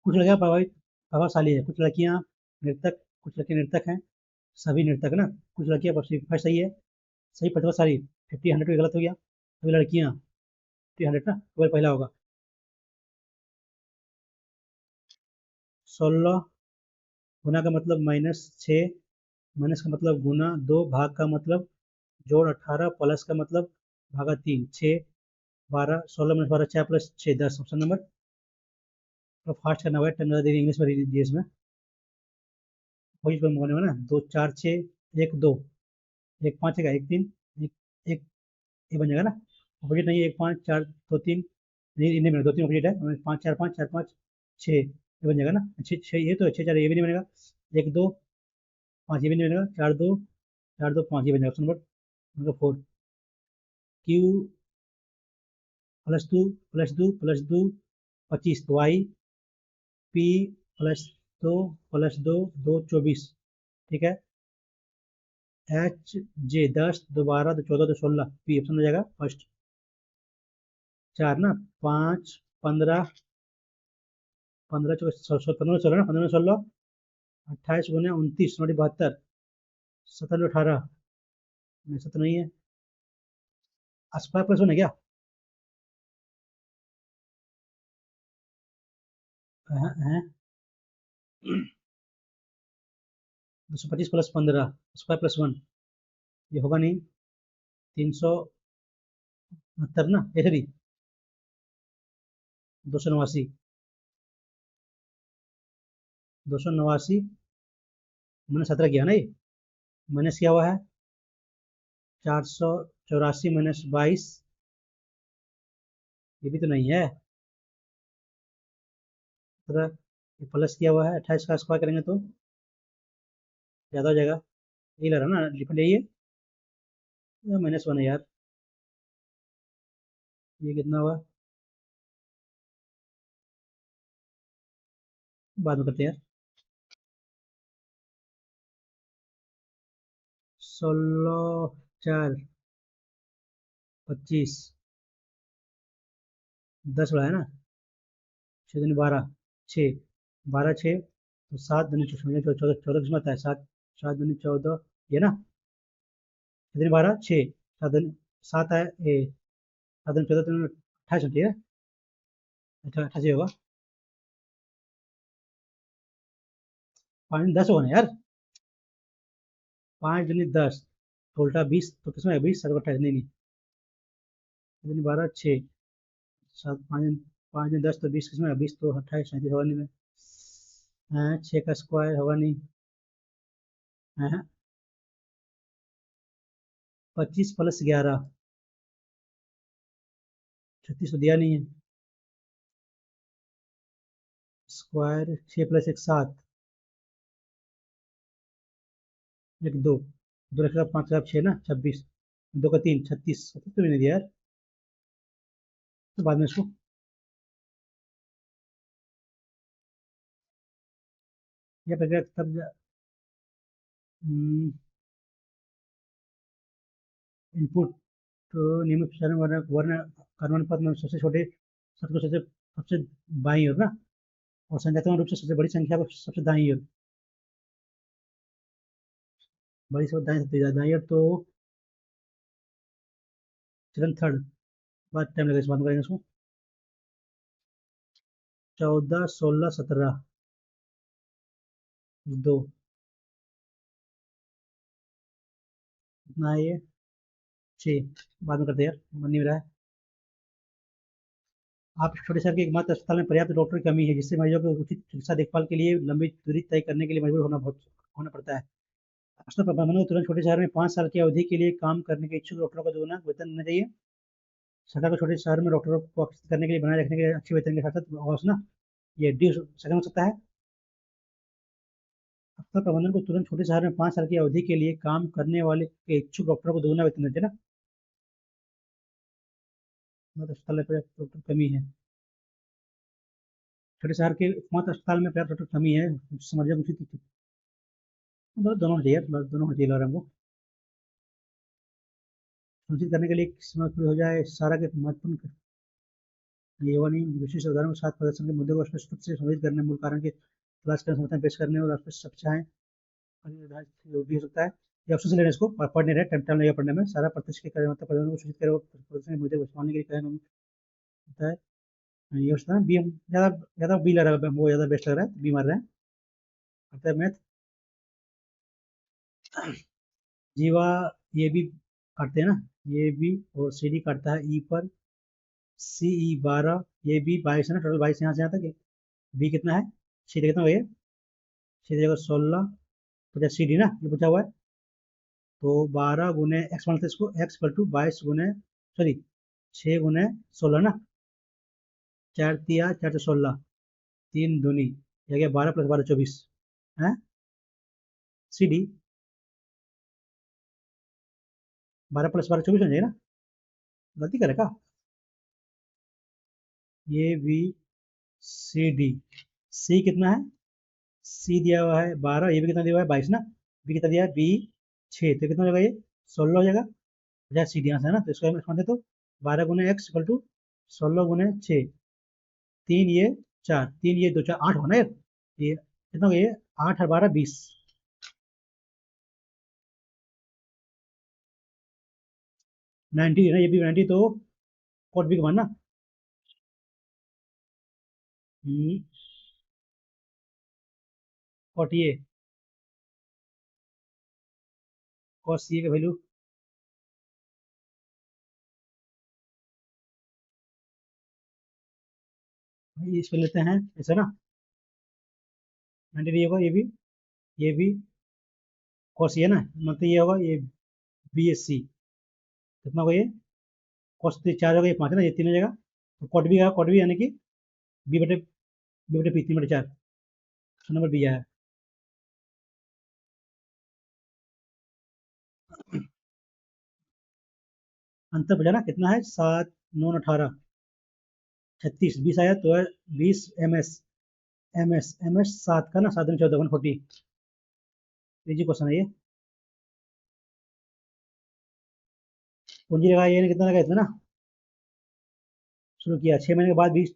कुछ लड़कियां प्रभावशाली है, कुछ लड़कियां नृतक, कुछ लड़के नृतक हैं, सभी नृतक ना, कुछ लड़कियां फर्स्ट सही है, सही प्रतिभाशाली, 50 100 गलत हो गया, सभी लड़कियां 50 100 ना, केवल पहला होगा। 16 गुना का मतलब -6, माइनस का मतलब गुना 2, भाग का मतलब जोड़ 18, प्लस का मतलब भागा 3, 6 12, 16 माइनस 12 6 प्लस 6 10, ऑप्शन नंबर, तो फास्ट करना हुआ, टाइम ज़्यादा देरी इंग्लिश में दी इसमें, वही पर होने वाला ना, 2 4 6 1 2, 1 5 1 3, 1 1, ये बन जाएगा ना, अपोजिट नहीं है, 1 5 4 2 3, नहीं नहीं, 2 3 अपोजिट है, 5 4 5 4 5 6, ये बन जाएगा ना, 6 6 ये तो 6 4 ये भी नहीं बनेगा, 1 2 5 ये भी नहीं बनेगा, 4 2 4 2 5 ये बन जाएगा, ऑप्शन नंबर 4। क्यू प्लस दो 25, तो वाई पी प्लस 2 प्लस 2 2 24, ठीक है, एच जे 10, 2 12, 2 14, 2 16, पी ऑप्शन हो जाएगा फर्स्ट। 4 ना, 5 15, 15 15 16 ना, 15 16, 28 गुने 29 नोटी 72, 17 18, ऐसा तो नहीं है। स्क्वायर प्लस वन है क्या? है 225 प्लस 15 स्क्वायर प्लस वन, ये होगा नहीं। 369 ना, ऐसे नहीं। 289, 289 मैंने 17 किया ना ये, माइनस किया हुआ है। 484 माइनस 22, ये भी तो नहीं है। 17 ये प्लस किया हुआ है, 28 का स्क्वायर करेंगे तो ज़्यादा हो जाएगा। ये लग रहा है ना, डिफरेंट यही है। माइनस वन है यार, ये कितना हुआ बाद में करते हैं यार। 16 4 25, 10 बढ़ा है ना, 6 दूनी 12, 6 12 6, तो 7 दूनी 14 14 14 किस्मत है, 7 7 दूनी 14, ये ना, 6 दूनी 12 6, 7 दूनी 7 है, 7 दूनी 14 दूनी 28 होती है। अच्छा 88 होगा, 5 10 होगा ना यार, 5 दूनी 10, तो उल्टा 20, तो किसमें है 20 7 28, नहीं नहीं, 7 दूनी 12 6, 7 5 5 दूनी 10, तो 20 किसमें है 20, तो 28 37 होगा नहीं में। हाँ, 6 का स्क्वायर होगा नहीं। हाँ, 25 प्लस 11, 36 तो दिया नहीं है। स्क्वायर 6 प्लस 1 7, 1 2, 2 रखा 5 का 6 ना 26, 2 का 3 36, 36 तो भी नहीं दिया यार, तो बाद में इसको यह प्रक्रिया तब इनपुट तो नियमित प्रसारण वर्ण वर्ण कर्मण पद में सबसे छोटे शब्द को सबसे सबसे बाईं ओर ना, और संख्यात्मक रूप से सबसे बड़ी संख्या को सबसे दाईं ओर, बड़ी से दाईं सबसे दाईं ओर, तो चरण थर्ड, बाद टाइम लगेगा, इस बात करेंगे इसको। 14 16 17, 2 इतना है ये, 6 बाद में करते हैं यार, मन नहीं हो रहा है। आप छोटे शहर के एकमात्र अस्पताल में पर्याप्त डॉक्टर की कमी है, जिससे मरीजों को उचित चिकित्सा देखभाल के लिए लंबी दूरी तय करने के लिए मजबूर होना पड़ता है। अस्पताल प्रबंधन को तुरंत छोटे शहर में 5 साल की अवधि के लिए काम करने के इच्छुक डॉक्टरों को दोगुना वेतन देना चाहिए। सरकार को छोटे शहर में डॉक्टरों को आकर्षित करने के लिए बनाए रखने के लिए अच्छे वेतन के साथ साथ घोषणा ये डी सक्षम हो सकता है। अस्पताल प्रबंधन को तुरंत छोटे शहर में 5 साल की अवधि के लिए काम करने वाले के इच्छुक डॉक्टरों को दोगुना वेतन देते ना, मतलब अस्पताल में पर्याप्त डॉक्टर की कमी है। छोटे शहर के एकमात्र अस्पताल में पर्याप्त डॉक्टर की कमी है, समझ उचित, मतलब दोनों चाहिए, दोनों चाहिए हमको, सुनिश्चित करने के लिए समय पूरी हो जाए। सारा के महत्वपूर्ण यौवन विशिष्ट उदाहरण के साथ प्रदर्शन के मुद्दे को स्पष्ट रूप से संबोधित करने, मूल कारण के तलाश करने, समर्थन पेश करने और स्पष्ट सच्चाई भी हो सकता है। ये ऑप्शन से लेने इसको पढ़ नहीं रहे, टाइम टाइम लगेगा पढ़ने में। सारा प्रत्यक्ष के कार्य मतलब प्रबंधन को सूचित करे और प्रदर्शन के मुद्दे को संभालने के लिए कहना होता है। ये होता है बी, ज़्यादा ज़्यादा बी लग रहा है, वो ज़्यादा बेस्ट लग रहा है, बी मार रहे हैं। करते हैं मैथ, जीवा ये भी काटते हैं ना, ये भी, और सी डी काटता है ई पर, सी ई 12, ये भी 22 है ना, टोटल 22 यहाँ से यहाँ तक। बी कितना है, सी डी कितना हो गया, सी डी 16, तो सी डी ना ये पूछा हुआ है, तो 12 गुने एक्स मानते हैं इसको, एक्स इक्वल टू 22 गुने, सॉरी 6 गुने 16 ना, 4 तिया 4 से 16, 3 दूनी, ये गया 12 प्लस 12 24 है, सी डी 12 प्लस 12 24 हो जाएगा ना, गलती करे का, ये बी सी डी, सी कितना है, सी दिया हुआ है 12, ये भी कितना दिया हुआ है 22 ना, बी कितना दिया है बी 6 तो कितना हो जाएगा, ये 16 हो जाएगा। जैसे सीढ़ियाँ से है ना, तो इसको समझे तो 12 गुने एक्स इक्वल टू 16 गुने 6, 3 ये 4, 3 ये 2 4 8 होना यार। ये कितना हो गया, ये 8 और 12 20, 90 है ना, ये भी 90 तो कॉट बी का मान ना। कॉट ये कॉस सी का वैल्यू इस पे लेते हैं ऐसा ना, 90 ये होगा, ये भी कॉस ये ना, मतलब ये होगा ये बी एस सी, कितना होगा ये, कॉस 4 होगा, ये 5 है ना, ये 3 हो जाएगा। तो कॉट बी यानी कि बी बटे पी 3/4, नंबर बी आया। अंतर बचा ना, कितना है, 7 9 18 36, 20 आया तो है 20 एम एस 7 का ना, 7 में 14 140। इजी क्वेश्चन है ये। पूंजी लगाई ये कितना लगा, इतना ना शुरू किया 6 महीने के बाद 20,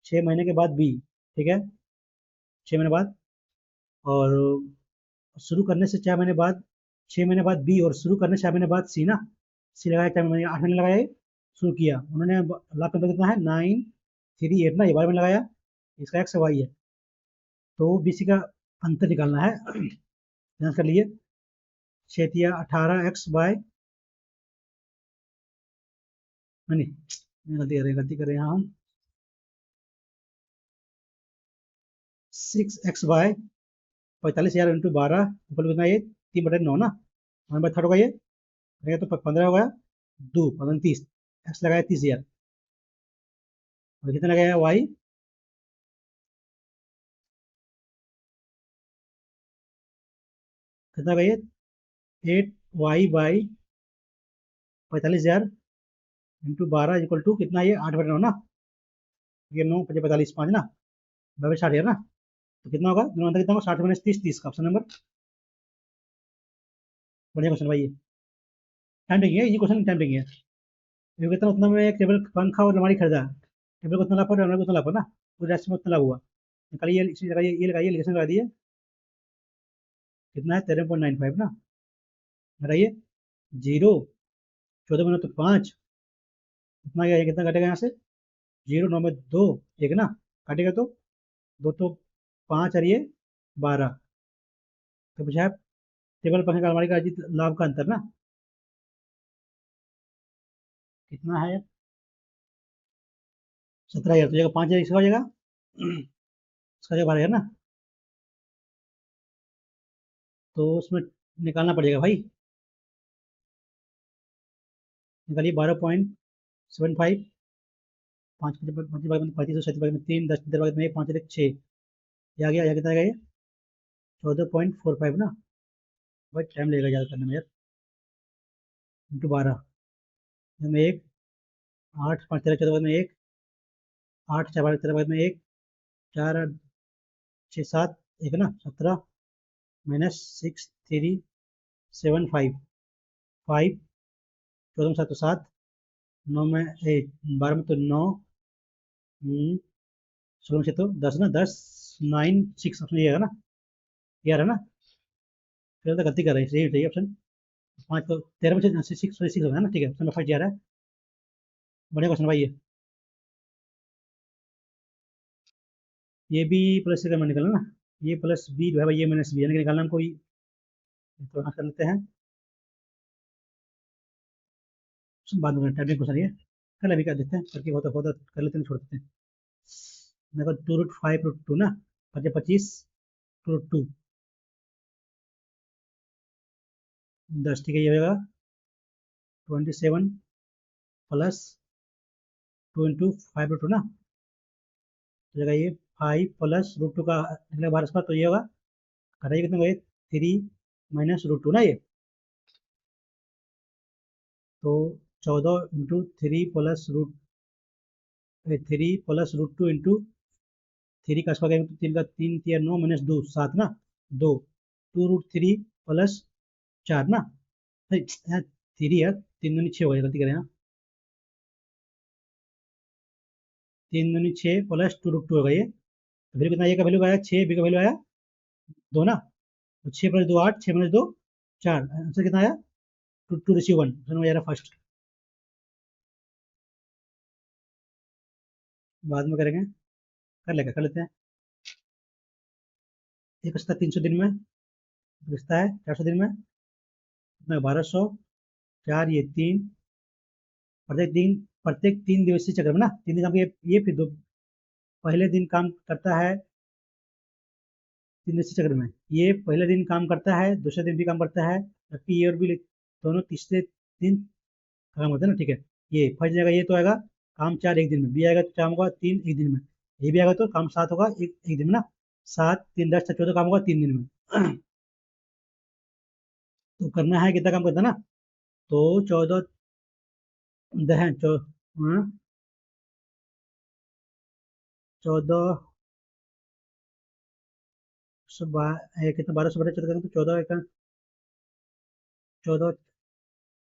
6 महीने के बाद बी, ठीक है, 6 महीने बाद, और शुरू करने से 4 महीने बाद, 6 महीने बाद बी, और शुरू करने से 4 महीने बाद सी ना, सी लगाया 4 महीने, 8 महीने लगाया ये, शुरू किया उन्होंने, लाभ नंबर कितना है 938 ना, ये बारे में लगाया, इसका एक्स वाई है, तो बीसी का अंतर निकालना है। ध्यान कर लिए, 6 18 x/, नहीं गलती कर रहे हैं हम, 6 x/, 45,000 इंटू 12 इक्वल कितना, ये 3/9 ना, 1/3 होगा ये, रहेगा तो 15 होगा, 2 29, एक्स लगाया 30,000, और कितना लगाया वाई, कितना लगाइए 8y/, 45,000 इंटू 12 इक्वल टू कितना, ये 8/9 ना, ये 9 5 45 5 ना, 60,000 ना, तो कितना होगा, दोनों अंतर कितना होगा, 60 - 30 30 का ऑप्शन नंबर। बढ़िया क्वेश्चन भाई ये, टाइम टेकिंग है ये क्वेश्चन, टाइम टेकिंग है। ये कितना, उतना में एक टेबल पंखा और अलमारी खरीदा, टेबल को उतना लाभ और अलमारी को उतना लाभ ना, पूरे राशि में उतना लाभ हुआ, निकालिए, इसी लगाइए, ये लगाइए, लिखेशन लगा दिए, कितना है 13.95 ना, लगाइए, 0 14 बना तो 5, कितना गया, ये कितना कटेगा यहाँ से, 0 9 में 2 एक ना, काटेगा तो 2 तो 5 और ये 12, तो पूछा है टेबल पंखे का अलमारी का अजीत लाभ का अंतर ना, कितना है, 17,000, तो जगह 5,000 इसका हो जाएगा, इसका जगह 12,000 ना, तो उसमें निकालना पड़ेगा भाई, निकालिए 12.75, 5 25 भाग में 35 भाग में 3 10 भाग में 1 5 1 6, ये आ गया, यह कितना आ गया ये 14.45 ना, भाई टाइम लगेगा ज़्यादा करने में यार, इंटू 12 में 1, 8 5 13 14 भाग में 1, 8 4 12 13 भाग में 1, 4 6 7 1 ना, 17 -6 3 7 5, 5 14 में 7 तो 7, 9 में 8, 12 में तो 9, 16 में 6 तो 10 ना, 10 9 6 ऑप्शन ये है ना, ये आ रहा है ना, फिर तो गलती कर रहे हैं, सही सही ऑप्शन, 5 तो 13 में से 6 6 होगा ना, ठीक है, ऑप्शन नंबर 5 आ रहा है। बढ़िया क्वेश्चन भाई ये, ये भी प्लस से निकलना ना, ये प्लस बी जो है भाई, ये माइनस बी यानी कि निकालना हमको, तो यहाँ कर लेते हैं, बाद में टाइपिंग क्वेश्चन ये, कल अभी कर देते हैं, करके होता होता कर लेते हैं, छोड़ देते हैं। देखो 2√5√2 ना, 25 √2 10, ठीक है, ये होगा 27 प्लस 2 × 5√2 ना, तो जगह ये 5 प्लस √2 का निकलेगा बाहर इसका, तो ये होगा, घटाइए कितना होगा, 3 - √2 ना, ये तो 14 × 3 + √2 का स्क्वायर करेंगे तो 3 का 3 3 9 - 2 7 ना, 2 2√3 प्लस 4 ना, नहीं यहाँ 3 है, 3 दूनी 6 हो गया, गलती करें यहाँ, 3 दूनी 6 प्लस 2 रूट 2 होगा ये, तो फिर कितना, ए का वैल्यू आया 6, बी का वैल्यू आया 2 ना, तो 6 प्लस 2 8, 6 प्लस 2 4, आंसर कितना आया, 2 2 ऋषि 1, दोनों में फर्स्ट, बाद में करेंगे, कर लेते हैं। एक रिश्ता 300 दिन में, रिश्ता है 400 दिन में, कितना 1200, 4 ये 3, प्रत्येक 3 दिवसीय चक्र में ना, 3 दिन काम ये फिर दो, पहले दिन काम करता है 3 दिवसीय चक्र में, ये पहले दिन काम करता है, दूसरे दिन भी काम करता है, जबकि ये और भी दोनों तीसरे दिन काम होता है ना, ठीक है। ये फर्स्ट जगह ये तो आएगा काम 4 एक दिन में, बी आएगा तो काम होगा 3 एक दिन में, ये भी आएगा तो काम 7 होगा एक दिन में ना, 7 3 10 14 काम होगा 3 दिन में। तो करना है कितना काम करता है ना, तो 14 दहन 14 कितना 12 से बटे 14 तो 14 एक 14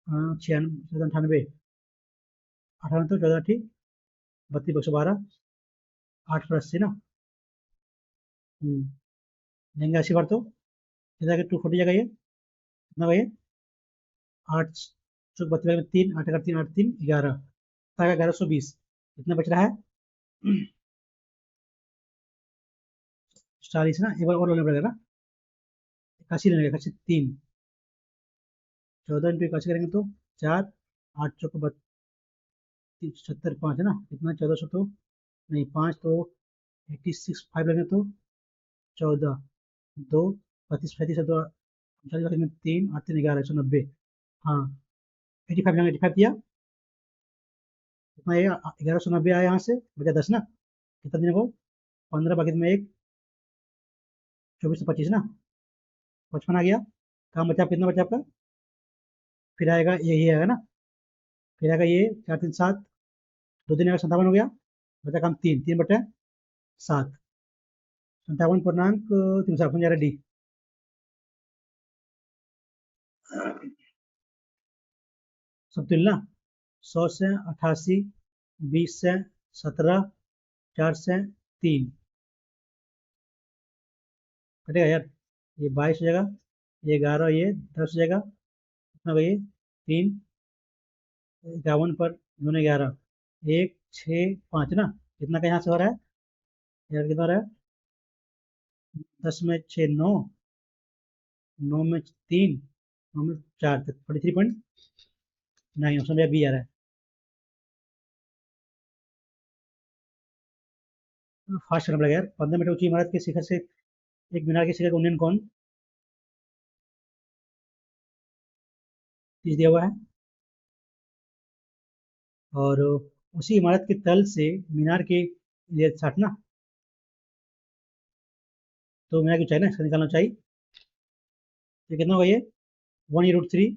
96 98, 18 तो 14 ठीक, 32 112, 8 पर 80 ना, लेंगे 80 बार तो कितना 240 जाएगा, ये कितना भाई, 8 चौक 32 में 3, 8 3 11, 1120, कितना बच रहा है, 40 ना, एक बार और लेना पड़ेगा ना, 81 लेंगे, 81 3, 14 इंटू 81 करेंगे तो 4, 8 चौक 32 76 5 है ना, कितना 1400 तो नहीं 5 तो 86 5 लेंगे तो 14 2 32 35 दो 39 में 3 8 3 11 190, हाँ 85 लेंगे, 85 दिया, कितना ये 1190 आया यहाँ से, बचा 10 ना, कितना देने को 15 बाकी में 1, 24 से 25 ना, 55 आ गया, काम बचा कितना बचा आपका, फिर आएगा यही आएगा ना, फिर आएगा ये 4 3 7, 2 दिन आएगा 57 हो गया, बचा काम 3 3 बटे 7, 57 पूर्णांक 3 डी, सब तुलना 100 से 88, 20 से 17, 4 से 3, कटेगा यार, ये 22 हो जाएगा, ये 11, ये 10 हो जाएगा, कितना भाई 3, 51 पर 2 11, 1 6 5 ना, कितना का यहाँ से हो रहा है यार, कितना हो रहा है, 10 में 6 9, 9 में 3, 9 में 4, 43.9, ऑप्शन बी आ रहा है, फास्ट करना पड़ेगा यार, 15 मीटर ऊंची इमारत के शिखर से एक मीनार के शिखर का उन्नयन कौन, 30 दिया हुआ है, और उसी इमारत के तल से मीनार के लिए 60 ना, तो मीनार की ऊंचाई ना, इसका निकालना चाहिए, तो कितना होगा ये 1 √3,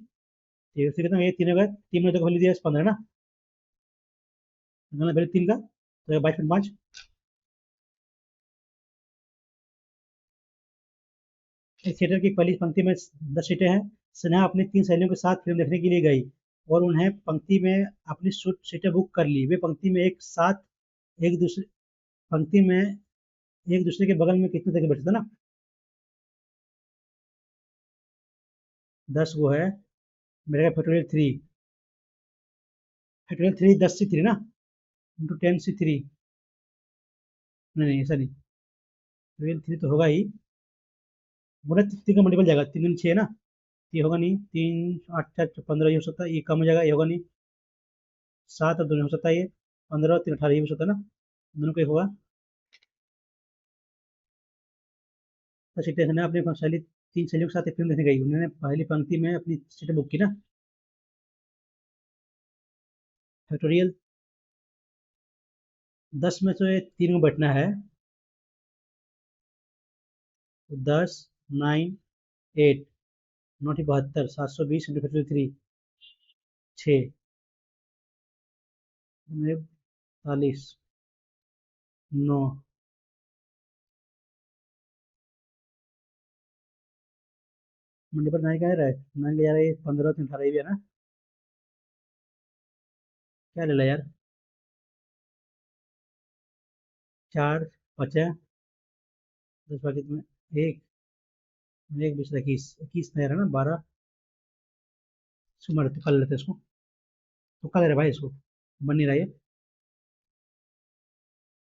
इससे कितना ये 3 होगा, 3 में तो वैल्यू दिया 15 ना, निकालना वैल्यू 3 का, तो 22.5, एक थिएटर की पहली पंक्ति में 10 सीटें हैं, स्नेहा अपनी 3 सहेलियों के साथ फिल्म देखने के लिए गई और उन्हें पंक्ति में अपनी सीटें बुक कर ली, वे पंक्ति में एक साथ एक दूसरे पंक्ति में एक दूसरे के बगल में कितने जगह बैठे थे ना, 10 वो है, मेरे फैक्टोरियल 3 10 से 3 ना, इंटू 10 से 3, नहीं नहीं ऐसा नहीं, फैक्टोरियल 3 तो होगा ही, बोला 3 का मल्टीपल जाएगा, 3 6 ना, ये होगा नहीं, 3 8 4 15 ये हो सकता है, ये कम हो जाएगा, ये होगा नहीं, 7 और 2 हो सकता है, ये 15 3 18 ये भी हो सकता है ना, दोनों का एक होगा, तो सीटें ने अपनी सहेली 3 सहेलियों के साथ एक फिल्म देखने गई, उन्होंने पहली पंक्ति में अपनी सीटें बुक की ना, फैक्टोरियल 10 में से 3 में बैठना है, तो 10 9 8 9 72 720 इंटू फैक्टोरियल 3 6 40 9, मंडे पर 9 क्या रहा है, 9 ले जा रहा है 15 3 18 भी है ना, क्या ले ला यार, 4 बचा, 10 बाकी में एक, एक बचा 21, 21 नहीं रहा ना 12, इसको मार तो कर लेते हैं इसको, तो कर ले रहा भाई इसको, बन नहीं रहा ये,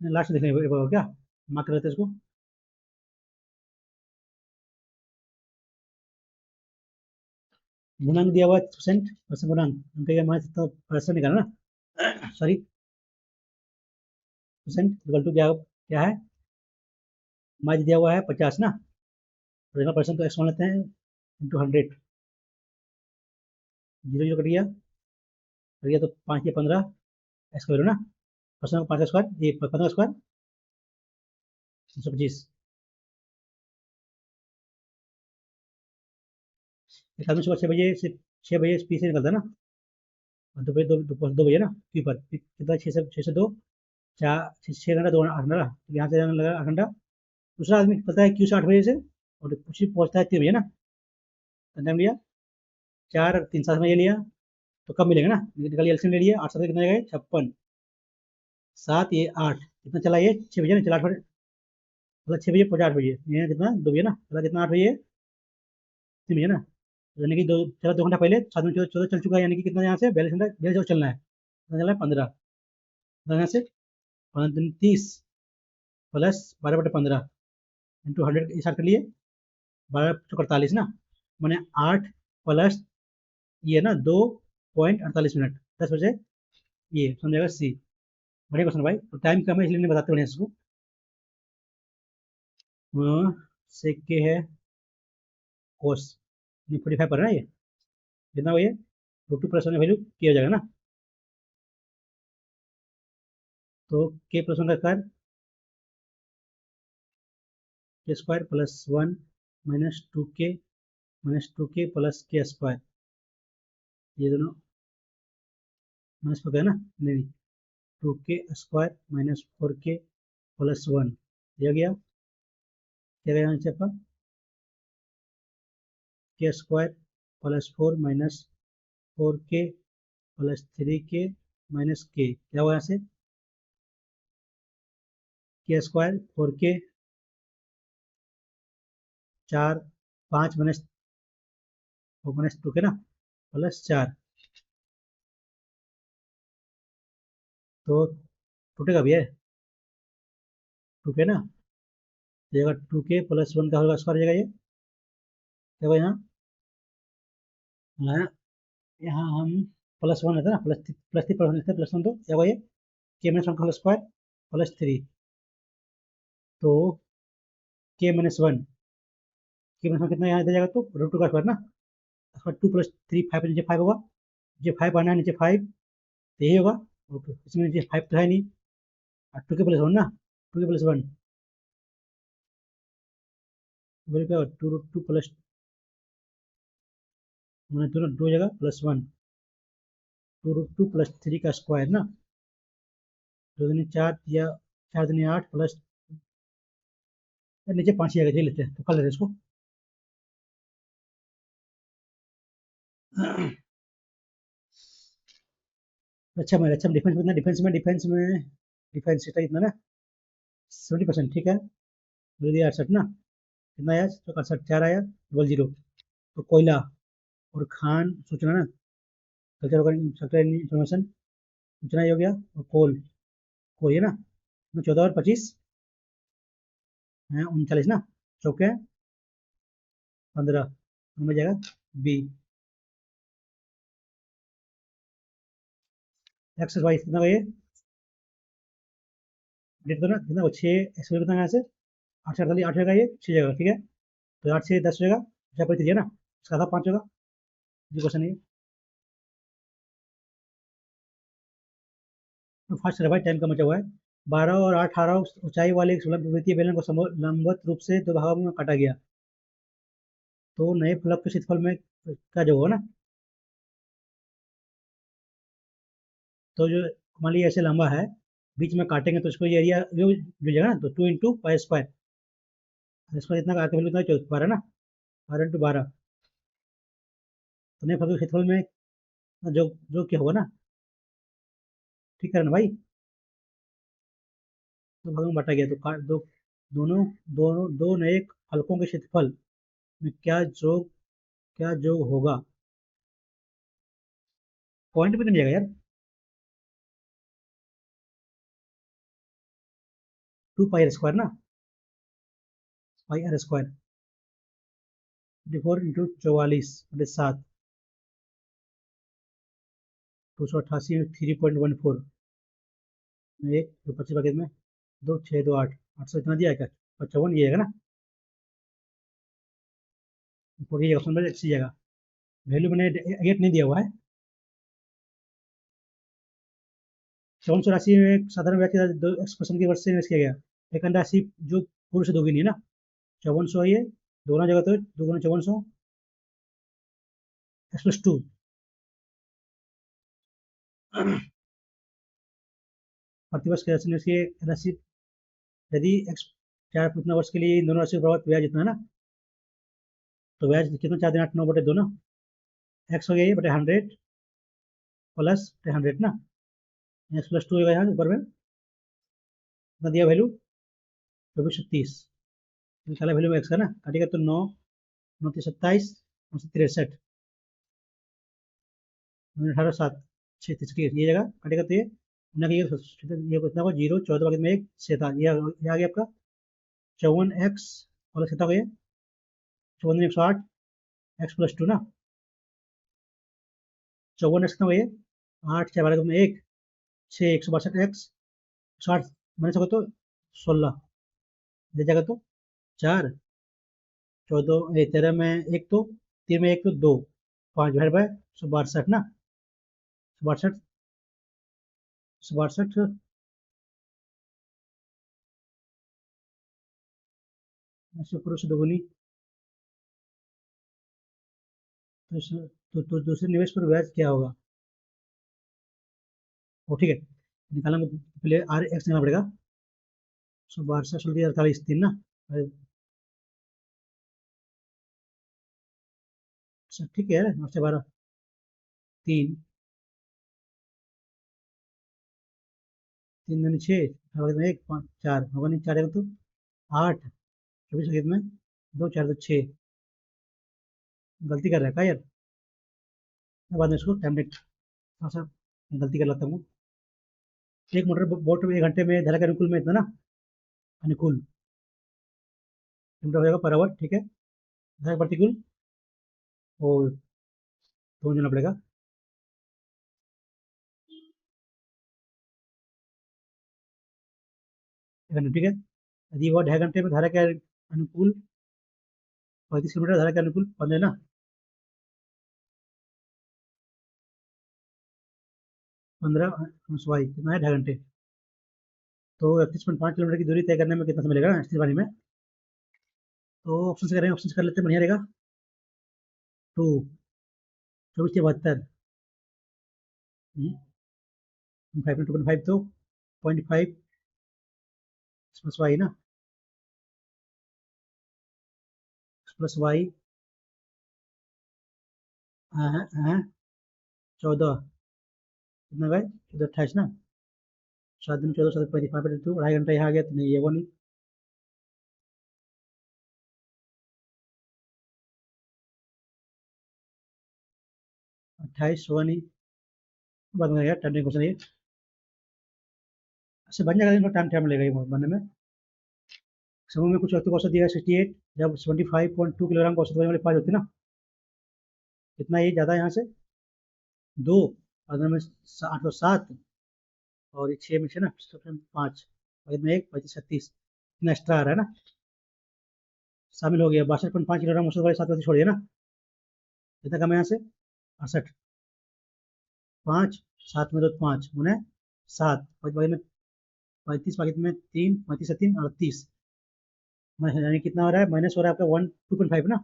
लास्ट देखने एक बार क्या, मार्क कर लेते हैं इसको, गुणांक दिया हुआ है परसेंट, परसेंट गुणांक, उनका ये हमारे तो परसेंट निकालना ना, सॉरी परसेंट इक्वल टू क्या, क्या है, हमारे दिया हुआ है 50 ना, तो इसका परसेंट तो एक्स मान लेते हैं इंटू 100, जीरो जीरो कट गया तो 5 या 15 एक्स का वैल्यू ना, परसेंट 5 का स्क्वायर, ये 15 का स्क्वायर 325, एक आदमी सुबह 6 बजे से 6 बजे पी से निकलता है ना, और 2 बजे 2 बजे ना पी पर, कितना 6 से 2 4 6 घंटा 2 8 घंटा, तो यहाँ से जाने लगा 8 घंटा, दूसरा आदमी निकलता है क्यू से 8 बजे से, और कुछ पहुँचता है 3 बजे ना, टाइम लिया 4 3 7 में ये लिया, तो कब मिलेगा ना, निकल एलसीएम ले लिया, 8 7 कितना जाएगा 56, 7 ये 8 कितना चला, ये 6 बजे ना चला, 8 बजे मतलब 6 बजे पहुंचा 8 बजे, ये कितना 2 बजे ना चला, कितना 8 बजे 3 बजे ना, यानी कि दो चला, 2 घंटा पहले 7 में 14 चल चुका है, यानी कि कितना यहाँ से 42 घंटा 42 और चलना है, कितना चलना है 15, यहाँ से 15 30 प्लस 12/15 इंटू 100 स्टार्ट कर लिए, 12 48 ना, मैंने 8 प्लस ये ना 2.48 मिनट 10 बजे, ये समझेगा सी, बढ़िया क्वेश्चन भाई, तो टाइम कम है इसलिए नहीं बताते बढ़िया से इसको, सेक के है कोस 45 पर है ना ये, कितना हुआ ये, root two plus one value किया जाएगा ना, तो के प्लस वन का square, k square plus 1 minus 2 k plus के स्क्वायर, ये दोनों माइनस हो गया ना, नहीं 2 के स्क्वायर -4 के प्लस 1, दिया गया, क्या गया नीचे आपका, के स्क्वायर प्लस 4 -4 के प्लस 3 के माइनस के, क्या हुआ यहाँ से, के स्क्वायर 4 के 4 5 -2 के ना प्लस 4, तो टूटेगा भी है 2 के ना, जाएगा 2 के प्लस 1 का होगा स्क्वायर, जाएगा ये क्या होगा यहाँ, यहाँ यहाँ हम +1 रहता है ना, प्लस 3 प्लस 1, तो क्या होगा ये, के-1 का होल स्क्वायर +3, तो के-1 के-1 कितना यहाँ इधर जाएगा, तो रूट 2 का स्क्वायर ना, स्क्वायर 2 + 3 5 नीचे 5 होगा, नीचे 5 आना है, नीचे 5 तो यही होगा, ओके इसमें नीचे 5 तो है नहीं, और 2 के+1 ना, 2 के+1 बोले क्या, 2 प्लस मैंने दोनों 2 जगह +1, 2√2 + 3 का स्क्वायर ना, 2 दूनी 4 या 4 दूनी 8 प्लस, नीचे 5 ही आएगा, लेते हैं तो कर लेते हैं इसको, अच्छा डिफेंस में कितना, डिफेंस इतना ना 70% ठीक है, बोल दिया 68 ना, कितना आया तो 68 4 आया डबल जीरो, तो कोयला और खान सूचना ना, कल्चर इंफॉर्मेशन सूचना ये हो गया, और कोल ये ना, 14 और 25 है 39 ना, चौके 15 में जाएगा बी, एक्स वाई कितना ये डेट, तो ना कितना 6 एक्स कितना यहाँ से 8 से 48 8 जगह, ये 6 जगह ठीक है, तो 8 से 10 जगह 6 है ना, इसका था 5 जगह, ये क्वेश्चन है, तो फर्स्ट है भाई, टाइम का बचा हुआ है, 12 और 18 ऊंचाई वाले एक सुलभ विद्युतीय बेलन को लंबवत रूप से दो भागों में काटा गया, तो नए फलक के क्षेत्रफल में क्या जो होगा ना, तो जो मान लीजिए ऐसे लंबा है, बीच में काटेंगे तो इसको ये एरिया जो जुड़ेगा ना, तो 2 × π² इसका इतना का वैल्यू इतना 12 ना, 12 × 12 तो नए फल के क्षेत्रफल में जो जो क्या होगा ना, ठीक है ना भाई। दो भागों में बांटा गया तो दो दोनों दोनों दो नए फलकों के क्षेत्रफल में क्या जोग होगा। पॉइंट पे नहीं जाएगा यार। 2 पाई r² ना, पाई r², 24 × 44 / 7, 288 में 3.14, एक दो 25 में 2 6 2 8, 800 इतना दिया है क्या? 55 ये आएगा ना, ये ऑप्शन में अच्छी जगह। वैल्यू मैंने एट नहीं दिया हुआ है। 5480 में साधारण ब्याज के दो एक्सप्रेशन की वर्ष से इन्वेस्ट किया गया। एक राशि जो पूर्व से दोगुनी है ना, 5400 है ये, दोगुना जगह तो दोगुना 5400 x+2। प्रतिवर्ष के राशि यदि एक्स 4 वर्ष के लिए इन दोनों राशि का प्रभाव ब्याज जितना है ना, तो ब्याज कितना 4 दिन 8 9 बटे 2 ना, एक्स हो गया ये बटे 100 प्लस 100 ना, x+2 होगा यहाँ ऊपर में कितना दिया वैल्यू 2430, निकाला वैल्यू में एक्स का ना, काटेगा तो 9 9 27 9 63, 18 7 6 ठीक है, ये जगह काटेगा तो ये कितना होगा 0 14 में 1 6 था, ये आ गया आपका 54x प्लस कितना हो गया 54 108 x+2 ना, 54x कितना हो गया 8 6 12 में 1 6 162x 60 मैंने सको तो 16 दे जाएगा तो 4 14 13 में एक तो 3 में एक तो 2 5 भाई भाई 162 ना, 162 162 पुरुष दोगुनी, तो दूसरे निवेश पर ब्याज क्या होगा। वो ठीक है, निकालना पहले आर एक्स निकालना पड़ेगा। 162 16 48 3 ना, अच्छा ठीक है 8 से 12 3 3 दूनी 6 में 1 5 4 होगा नहीं 4 तो 8 24 में 2 4 तो 6, गलती कर रहा है क्या यार, मैं बाद में इसको टाइम डेट थोड़ा सा गलती कर लेता हूँ। एक मोटर बोट में 1 घंटे में धारा के अनुकूल में इतना ना, अनुकूल किलोमीटर हो जाएगा पर आवर, ठीक है, धारा का प्रतिकूल और दोनों जाना पड़ेगा। ठीक है, यदि वो 2.5 घंटे में धारा के अनुकूल 35 किलोमीटर धारा के अनुकूल 15 ना, 15 वाई कितना है 2.5 घंटे, तो 31.5 किलोमीटर की दूरी तय करने में कितना समय लगेगा ना स्थिर पानी में। तो ऑप्शन से करें, ऑप्शन कर लेते हैं बढ़िया रहेगा। 2 24 से 72 5 2.5 तो 0.5 प्लस वाई ना, प्लस वाई 14 कितना गए 14 28 ना, 7 दिन 14 7 35 तो 2.5 घंटा यहाँ आ गया तो नहीं ये वो नहीं, 28 होगा नहीं, बाद में यार टाइम क्वेश्चन ये अच्छा बन जाएगा, इनको टाइम टाइम लगेगा ये बनने में। समूह में कुछ औसत औसत दिया है 68, जब 75.2 किलोग्राम का औसत वजन वाले 5 होते हैं ना, कितना ये ज़्यादा है यहाँ से 2 और में 8 और 7 और ये 6 में से ना 5 और में 1 25 36 इतना एक्स्ट्रा आ रहा है ना, शामिल हो गया 62.5 किलोग्राम औसत वाले 7 छोड़िए ना, कितना कम है यहाँ से 68 5 7 में 2 5 उन्हें 7 में 35 पाकिट में 3 35 3 38 यानी कितना हो रहा है माइनस हो रहा है आपका 2.5 ना,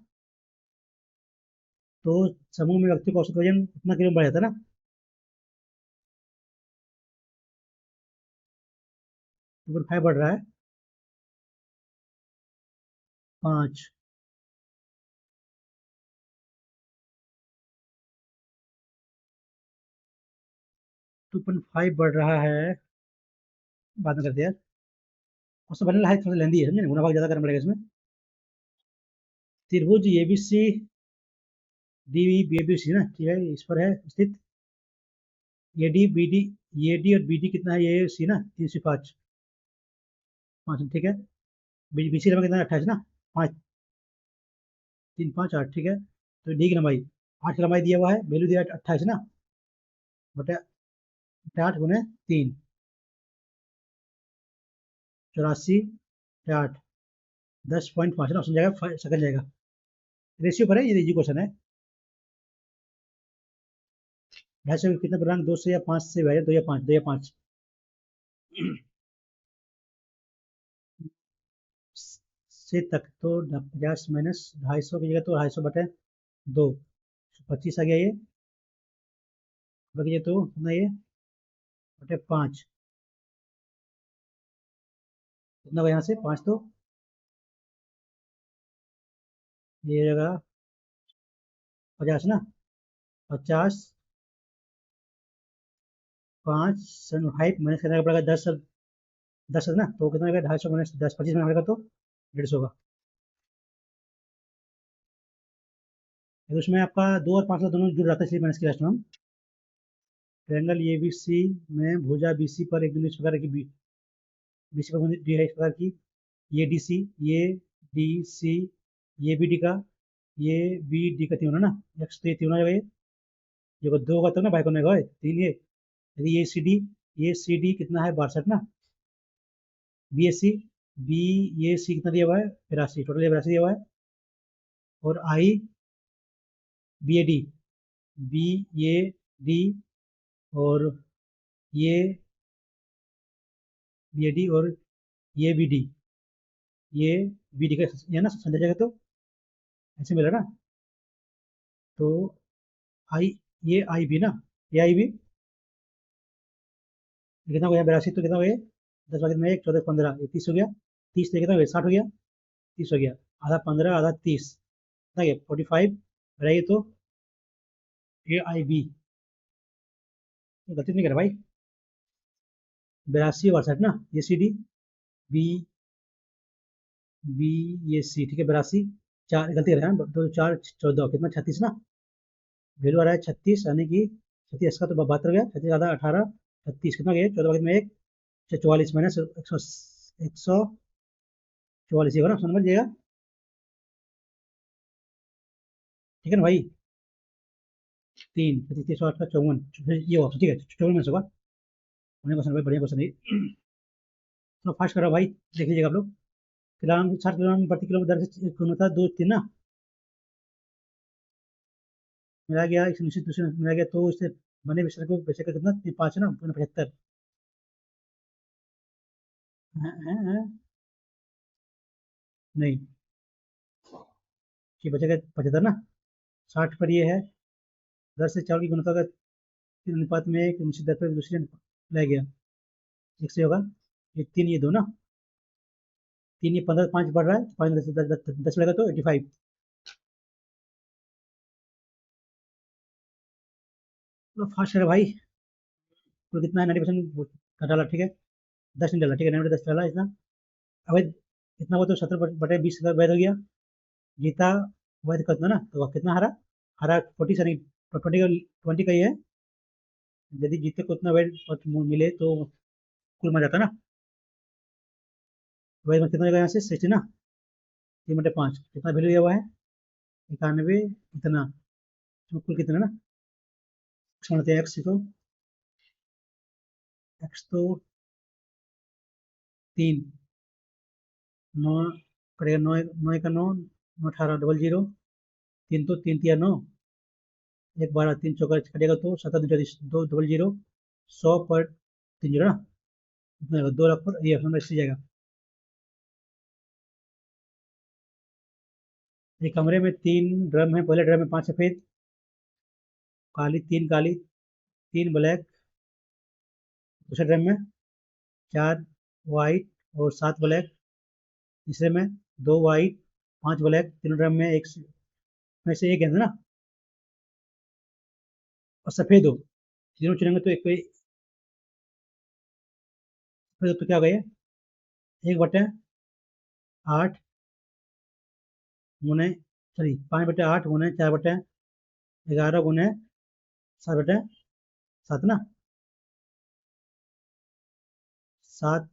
तो समूह में व्यक्ति का औसत वजन कितना किलो बढ़ जाता है ना, 2.5 बढ़ रहा है 5 2.5 बढ़ रहा है, बाद में करते हैं यार। उससे बनने है, थोड़ा लेंदी है, समझे, गुना भाग ज्यादा करना पड़ेगा इसमें। त्रिभुज ABC D B B C ना, ठीक है, इस पर है स्थित। A D B D, A D और बी डी कितना है, ये सी ना, 305, 5, ठीक है। बी सी कितना है, 28 ना, 5, 3, 5, 8, ठीक है। तो डी की लंबाई, 8 की लंबाई दिया हुआ है, वैल्यू दिया है 28 ना, बटे 8 × 3, 84, 8, 10.5 ना, ऑप्शन जाएगा, सेकंड जाएगा। रेशियो पर है, ये इजी क्वेश्चन है। 250 कितना पूर्णांक 2 से या 5 से विभाजित, 2 या 5, 2 या 5 से तक, तो 50 माइनस 250 की जगह तो 250 बटे 2, 25 आ गया ये, बाकी ये तो कितना, ये बटे 5, कितना होगा यहाँ से 5, तो ये जगह 50 ना, 50, 5, 5 माइनस करना पड़ेगा 10, 10 ना, तो कितना होगा, 250 माइनस 10, 25 में पड़ेगा तो 150 का। तो उसमें आपका 2 और 5 का दोनों जुड़ रहा था, इसलिए माइनस की लास्ट में हम। ट्रायंगल ए बी सी में भुजा बी सी पर एक बिंदु इस प्रकार की, बी सी पर दी है इस प्रकार की, ये डी सी, ये डी सी, ये बी डी का, ये बी डी का तीन ना, एक्स तो ये तीन हो जाएगा, ये दो होगा तब ना, बाई को होगा 3, यदि ये सी डी कितना है, 62 ना, बी एस सी, बी ए सी कितना दिया हुआ है, 82, टोटल 82 दिया हुआ है। और I B A D, B A D और ये बी ए डी और ये बी डी, ये बी डी का ये ना समझा जाएगा, तो ऐसे मिला ना, तो आई, ये आई बी ना, ये आई बी कितना हो गया, 82, तो कितना हो गया, 10 भागे में 1, 14, 15, ये 30 हो गया, 30 से कितना हो गया, 60 हो गया, 30 हो गया, आधा 15, आधा 30, कितना गया, 45 रहेगी, तो ए आई बी, गलती नहीं कर भाई, 82 62 ना, ये सी डी, बी बी ये सी, ठीक है, 82, 4 गलती कर रहे हैं, 2, 4, 14, कितना 36 ना, वैल्यू आ रहा है 36, यानी कि 36 का तो 72 गया, 36 आधा 18, 36 कितना गया, 14 में 1, 44 माइनस 144, ये होगा ना, समझ लीजिएगा, ठीक है ना भाई, 3, 35, 8 का 54, ये होगा, ठीक है, 54 में से होगा। बढ़िया क्वेश्चन भाई, बढ़िया क्वेश्चन है। तो फास्ट करो भाई, देख लीजिएगा आप लोग। किलोमीटर 60 किलोमीटर प्रति किलोमीटर से गुणता 2, 3 ना, मिला गया, एक निश्चित दूसरे मिला गया, तो इससे बने विषय को वैसे का कितना, 5 ना, 75, नहीं, ये बचेगा 75 ना, 60 पर ये है, 10 से 4 की गुणता का 3 अनुपात में एक निश्चित दर पर दूसरे रह गया, एक से होगा, ये 3, ये 2 ना, 3, ये 15, 5 बढ़ रहा है, 5 10 10 10 लगा तो 85। तो फास्ट है भाई, तो कितना है, 90% का डाला, ठीक है, 10 नहीं डाला, ठीक है, 90 10 डाला इतना। अब इतना वो तो 70/20 का वैध हो गया, जीता वैध कितना ना, तो कितना हरा, हरा 40 सॉरी, 20 का ही है, यदि जीते को उतना वैध मिले तो कुल मिल जाता ना, वैध में कितना होगा यहाँ से 60 ना, 3/5 कितना वैल्यू दिया हुआ है, 91, इतना, तो कुल कितना ना, छोड़ते हैं एक्स को, एक्स तो 3, 9 करेगा, 9, 9 का 9, 9 18 00, 3 तो 3 तिया 9, 1 12, 3 चौका कटेगा तो 7 2 2 00, 100 पर 3 जीरो ना, इतना 2 लाख पर, ये ऑप्शन इससे जाएगा। एक कमरे में 3 ड्रम है, पहले ड्रम में 5 सफेद काली 3 ब्लैक, दूसरे ड्रम में 4 वाइट और 7 ब्लैक, तीसरे में 2 वाइट 5 ब्लैक, तीनों ड्रम में एक में से एक गेंद ना, और सफेद हो, तीनों चुनेंगे तो एक पे फिर तो क्या हो गया, 1/8 गुने, सॉरी 5/8 गुने 4/11 गुने 7/7 ना, 7 ×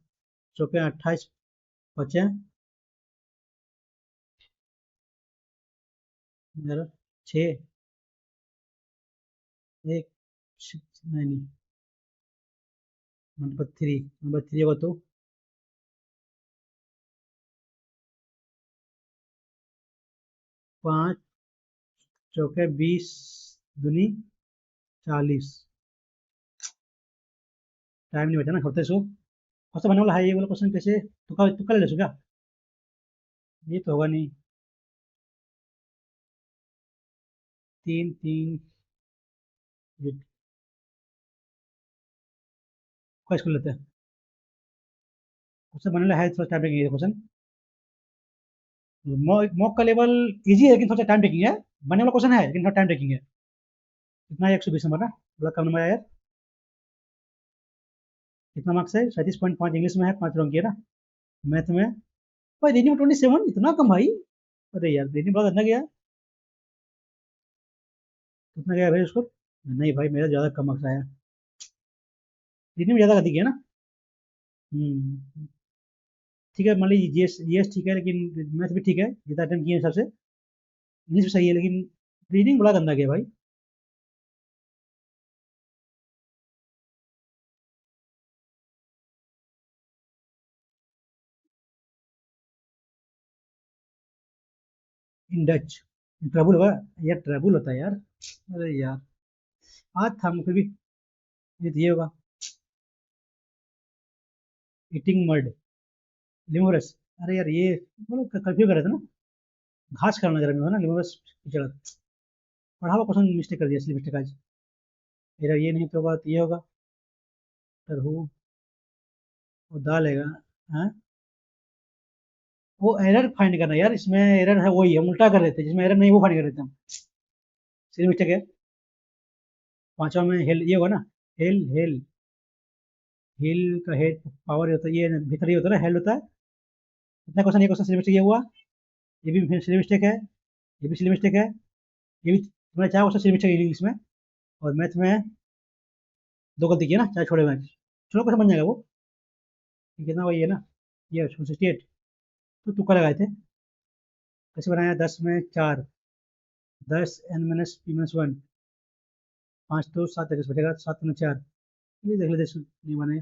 4 = 28, बचे 6, एक, नहीं नहीं, नंबर 3 होगा तो 5 × 4 = 20, दूनी 40। टाइम नहीं बचा ना, करते सो कौन सा बनने वाला है ये वाला क्वेश्चन, कैसे तुक्का ले सो क्या, ये तो होगा नहीं। 3 3 क्या स्कूल लेते हैं, क्वेश्चन बनने वाला है थोड़ा टाइम टेकिंग है क्वेश्चन। मॉक का लेवल इजी है लेकिन थोड़ा टाइम टेकिंग है, बनने वाला क्वेश्चन है लेकिन थोड़ा टाइम टेकिंग है। कितना है, 120 नंबर ना, बड़ा कम नंबर है यार। कितना मार्क्स है, 37.5 इंग्लिश में है, 5 रंग की है ना। मैथ में भाई, रीडिंग में 27, इतना कम भाई। अरे यार रीडिंग बहुत गंदा गया। कितना गया भाई उसको, नहीं भाई मेरा ज़्यादा कम मार्क्स आया, रीडिंग में ज़्यादा गति किया ना। हम्म, ठीक है मान लीजिए जीएस जीएस ठीक है, लेकिन मैथ भी ठीक है जितना अटेम्प्ट किए हिसाब से। इंग्लिश भी सही है लेकिन रीडिंग बड़ा गंदा गया भाई। इन डच ट्रबल होगा, यार ट्रबल होता है यार। अरे यार आज था फिर भी, ये तो ये होगा, ईटिंग मर्ड, लिमोरस। अरे यार ये मतलब कंफ्यूज कर रहे थे ना, घास खाना नजर में है ना, लिमोरस कीचड़। पढ़ा हुआ क्वेश्चन मिस्टेक कर दिया, इसलिए मिस्टेक आज। मेरा ये नहीं तो होगा तो ये होगा, तरहू, वो दाल है। हाँ, वो एरर फाइंड करना यार, इसमें एरर है वही हम उल्टा कर रहे थे, जिसमें एरर नहीं वो फाइंड कर रहे थे हम, इसलिए मिस्टेक है। पांचवा में हेल ये होगा ना, हेल हेल, हिल का हेड पावर होता है, ये भीतर ही होता है ना, हेल होता है। इतना क्वेश्चन, ये क्वेश्चन सिली मिस्टेक ये हुआ, ये भी सिली मिस्टेक है, ये भी सिली मिस्टेक है, ये भी तुम्हारे 4 क्वेश्चन सिली मिस्टेक है इंग्लिश में। और मैथ में 2 गलती की है ना, 4 छोड़े हुए हैं। छोड़ो क्वेश्चन बन जाएगा वो, ये कितना वही है ना, ये 68। तो तुक्का लगाए थे, कैसे बनाया, 10 में 4, 10 n - p - 1, 5 तो 7 तक बचेगा, 7 में 4, ये देख लेते नहीं बने,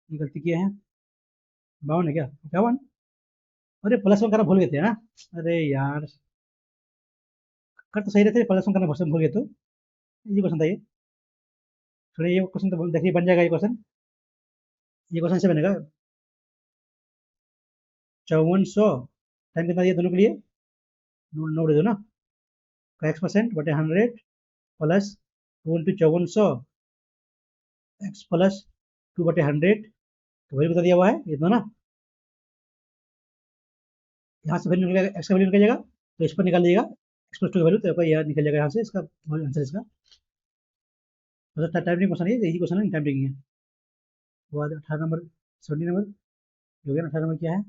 ये गलती किए हैं। 52 है क्या, 51, अरे प्लस वन करना भूल गए थे ना। अरे यार कर तो सही रहे थे, प्लस वन करना भूल गए तो, ये क्वेश्चन था ये। थोड़ा ये क्वेश्चन तो देखिए बन जाएगा ये क्वेश्चन, ये क्वेश्चन से बनेगा। 5400, टाइम कितना दिया दोनों के लिए, नोट दे दो ना, का x%/100 प्लस 2 × 5400 x + 2/100, तो वही बता दिया हुआ है ये दो ना। यहाँ से वैल्यू निकलेगा, एक्स का वैल्यू निकल जाएगा, तो इस पर निकाल लीजिएगा x + 2 का वैल्यू, तो आपका यह निकल जाएगा यहाँ से, इसका आंसर इसका। मतलब टाइम क्वेश्चन है, यही क्वेश्चन है, टाइम टेकिंग है। वो 18 नंबर, 17 नंबर, हो गया ना। 18 नंबर क्या है,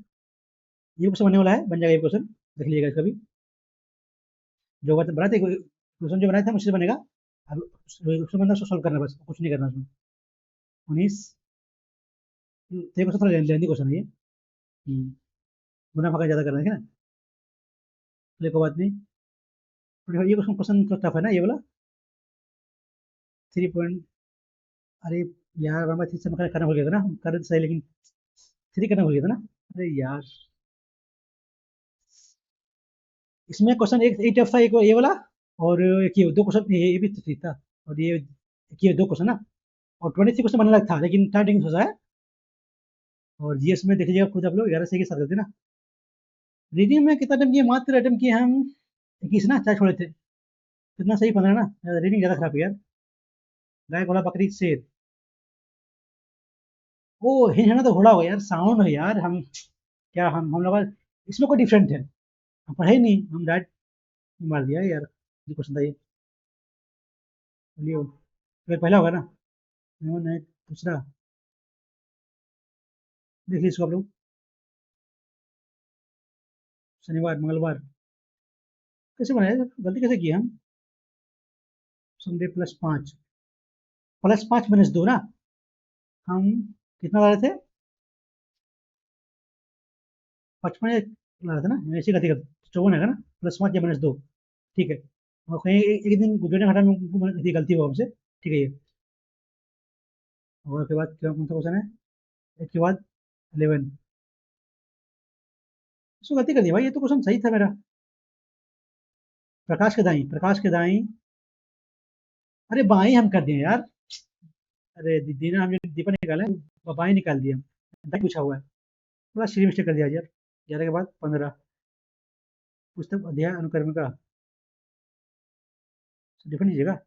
ये क्वेश्चन बनने वाला है, बन जाएगा ये क्वेश्चन, देख लीजिएगा इसका भी। जो बात बनाते क्वेश्चन जो बनाया था मुझसे बनेगा, अब उसमें बंदा उसको सॉल्व करना है, बस कुछ नहीं करना उसमें। 19, तो ये क्वेश्चन थोड़ा लेंदी क्वेश्चन है ये। मुनाफा का ज्यादा करना है ना, चलिए कोई बात नहीं। थोड़ी ये क्वेश्चन तो टफ है ना ये वाला। 3 पॉइंट, अरे यार मैं 3 से करना भूल गया था ना, हम कर रहे थे सही लेकिन 3 करना भूल गया था ना। अरे यार इसमें क्वेश्चन एक टफ था, एक ये वाला, और एक ये 2 क्वेश्चन, ये भी तो ठीक था। और ये एक ये 2 क्वेश्चन ना, और 23 क्वेश्चन बनने लगा था लेकिन टाइम टेकिंग सोचा है। और जीएस में देख लीजिएगा खुद आप लोग, 11 से के साथ करते ना। रीडिंग में कितना अटेम्प्ट किए, मात्र अटेम्प्ट किए हम 21 ना, 4 छोड़े थे। कितना सही 15 ना, रीडिंग ज्यादा खराब है यार। गाय घोड़ा बकरी शेर, वो हिंद है ना, तो घोड़ा होगा यार, साउंड है यार। हम क्या, हम लोग का इसमें कोई डिफरेंट है, हम पढ़े ही नहीं, हम डायरेक्ट मार दिया यार। ये क्वेश्चन था ये, चलिए तो पहला होगा ना, नहीं दूसरा। देख लीजिए इसको आप लोग। शनिवार मंगलवार कैसे बनाया, गलती कैसे की हम? संडे +5 ना। हम कितना ला रहे थे? 55 ला रहे थे ना, ऐसी गलती कर 54 है ना, +5 या -2। ठीक है। और कहीं एक दिन जोड़ने घटाने में गलती हुआ हमसे, ठीक है ये। और उसके बाद क्या कौन सा क्वेश्चन है? इसके बाद 11। इसको गलती कर दी भाई, ये तो क्वेश्चन सही था मेरा। प्रकाश के दाई। अरे बाई हम कर दिए यार। अरे दीदी ने हमने दीपक निकाला है, बाई निकाल दिया। दाई पूछा हुआ है। थोड़ा सीधी मिस्टेक कर दिया यार। 11 के बाद 15। पुस्तक अध्याय अनुक्रमिका डिफरेंट लीजिएगा।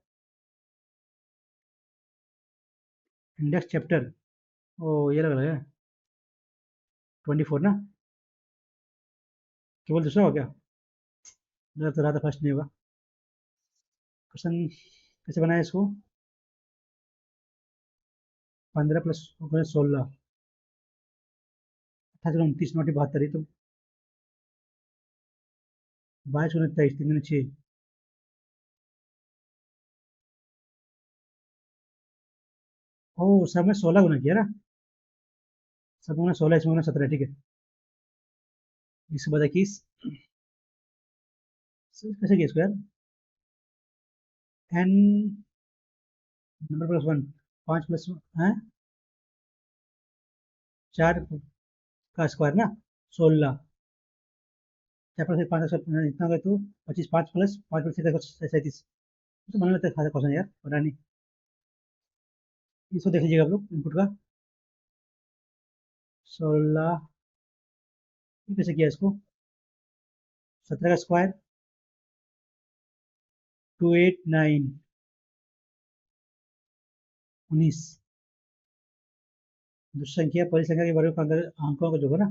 Index chapter. ओ ये लग रहा है 24 ना। केवल दूसरा हो गया। मेरा तो रहा था फर्स्ट नहीं होगा। क्वेश्चन कैसे बनाया इसको? 15 + 16, 28 29 72, तो 22 29 3 6। ओ सब में 16 गुना किया ना। सब में 16, इसमें 17, ठीक है। इसके बाद 21। कैसे किया इसको यार? एन नंबर +1, 5 प्लस है 4 का स्क्वायर ना, 16। 4 + 5 इतना हो गया तो 25, 5 + 5 + 6 37। तो बना लेते खासा क्वेश्चन यार, पता नहीं। इसको देख लीजिएगा आप लोग इनपुट का। 16 कैसे किया इसको? 17 का स्क्वायर 289 19। दूसरी संख्या पहली संख्या के वर्ग का अंदर अंकों का जो है ना,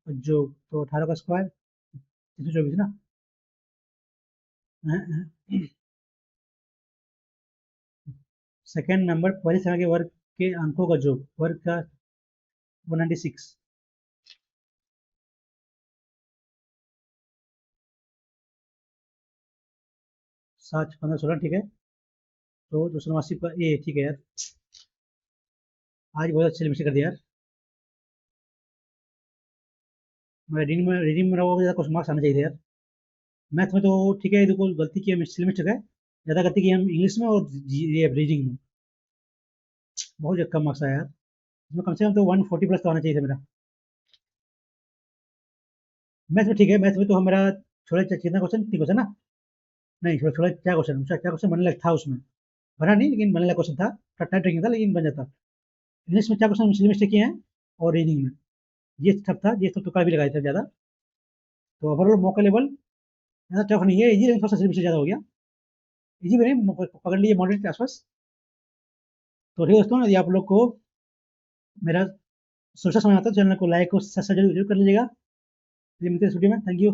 जो तो 18 का स्क्वायर 324 ना। सेकेंड नंबर पहली संख्या के वर्ग के अंकों का योग, वर्ग का 196। 7 15 16, ठीक है। तो 289 का ए, ठीक है यार। आज बहुत अच्छे मिस्टेक कर दिया यार। मैं रीडिंग में रहोगे ज़्यादा कुछ मार्क्स आना चाहिए थे यार। मैथ में तो ठीक है, देखो गलती की है, मिस्टेक है। ज़्यादा गलती की हम इंग्लिश में और ये रीडिंग में। बहुत कम मार्क्स आया यार। इसमें कम से कम तो 140 प्लस तो आना चाहिए था मेरा। मैथ में ठीक है, मैथ में तो हमारा छोड़े कितना क्वेश्चन, 3 क्वेश्चन ना। नहीं छोड़े छोड़े 4 क्वेश्चन, 4 क्वेश्चन बनने लायक था उसमें। बना नहीं लेकिन बनने लायक क्वेश्चन था। टाइप ट्रिकिंग था लेकिन बन जाता। इंग्लिश में 4 क्वेश्चन सिली मिस्टेक किए हैं। और रीडिंग में ये टफ था, ये तो तुक्का भी लगाए थे ज़्यादा। तो ओवरऑल मौका लेवल ज़्यादा टफ नहीं है, इजी, लेकिन थोड़ा सा सिली मिस्टेक ज़्यादा हो गया। इजी में नहीं, पकड़ लिए मॉडरेट के आसपास। तो ठीक है दोस्तों, यदि आप लोग को मेरा सोचा समझ आता है, चैनल को लाइक और सब्सक्राइब जरूर कर लीजिएगा। मिलते हैं इस वीडियो में। Thank you.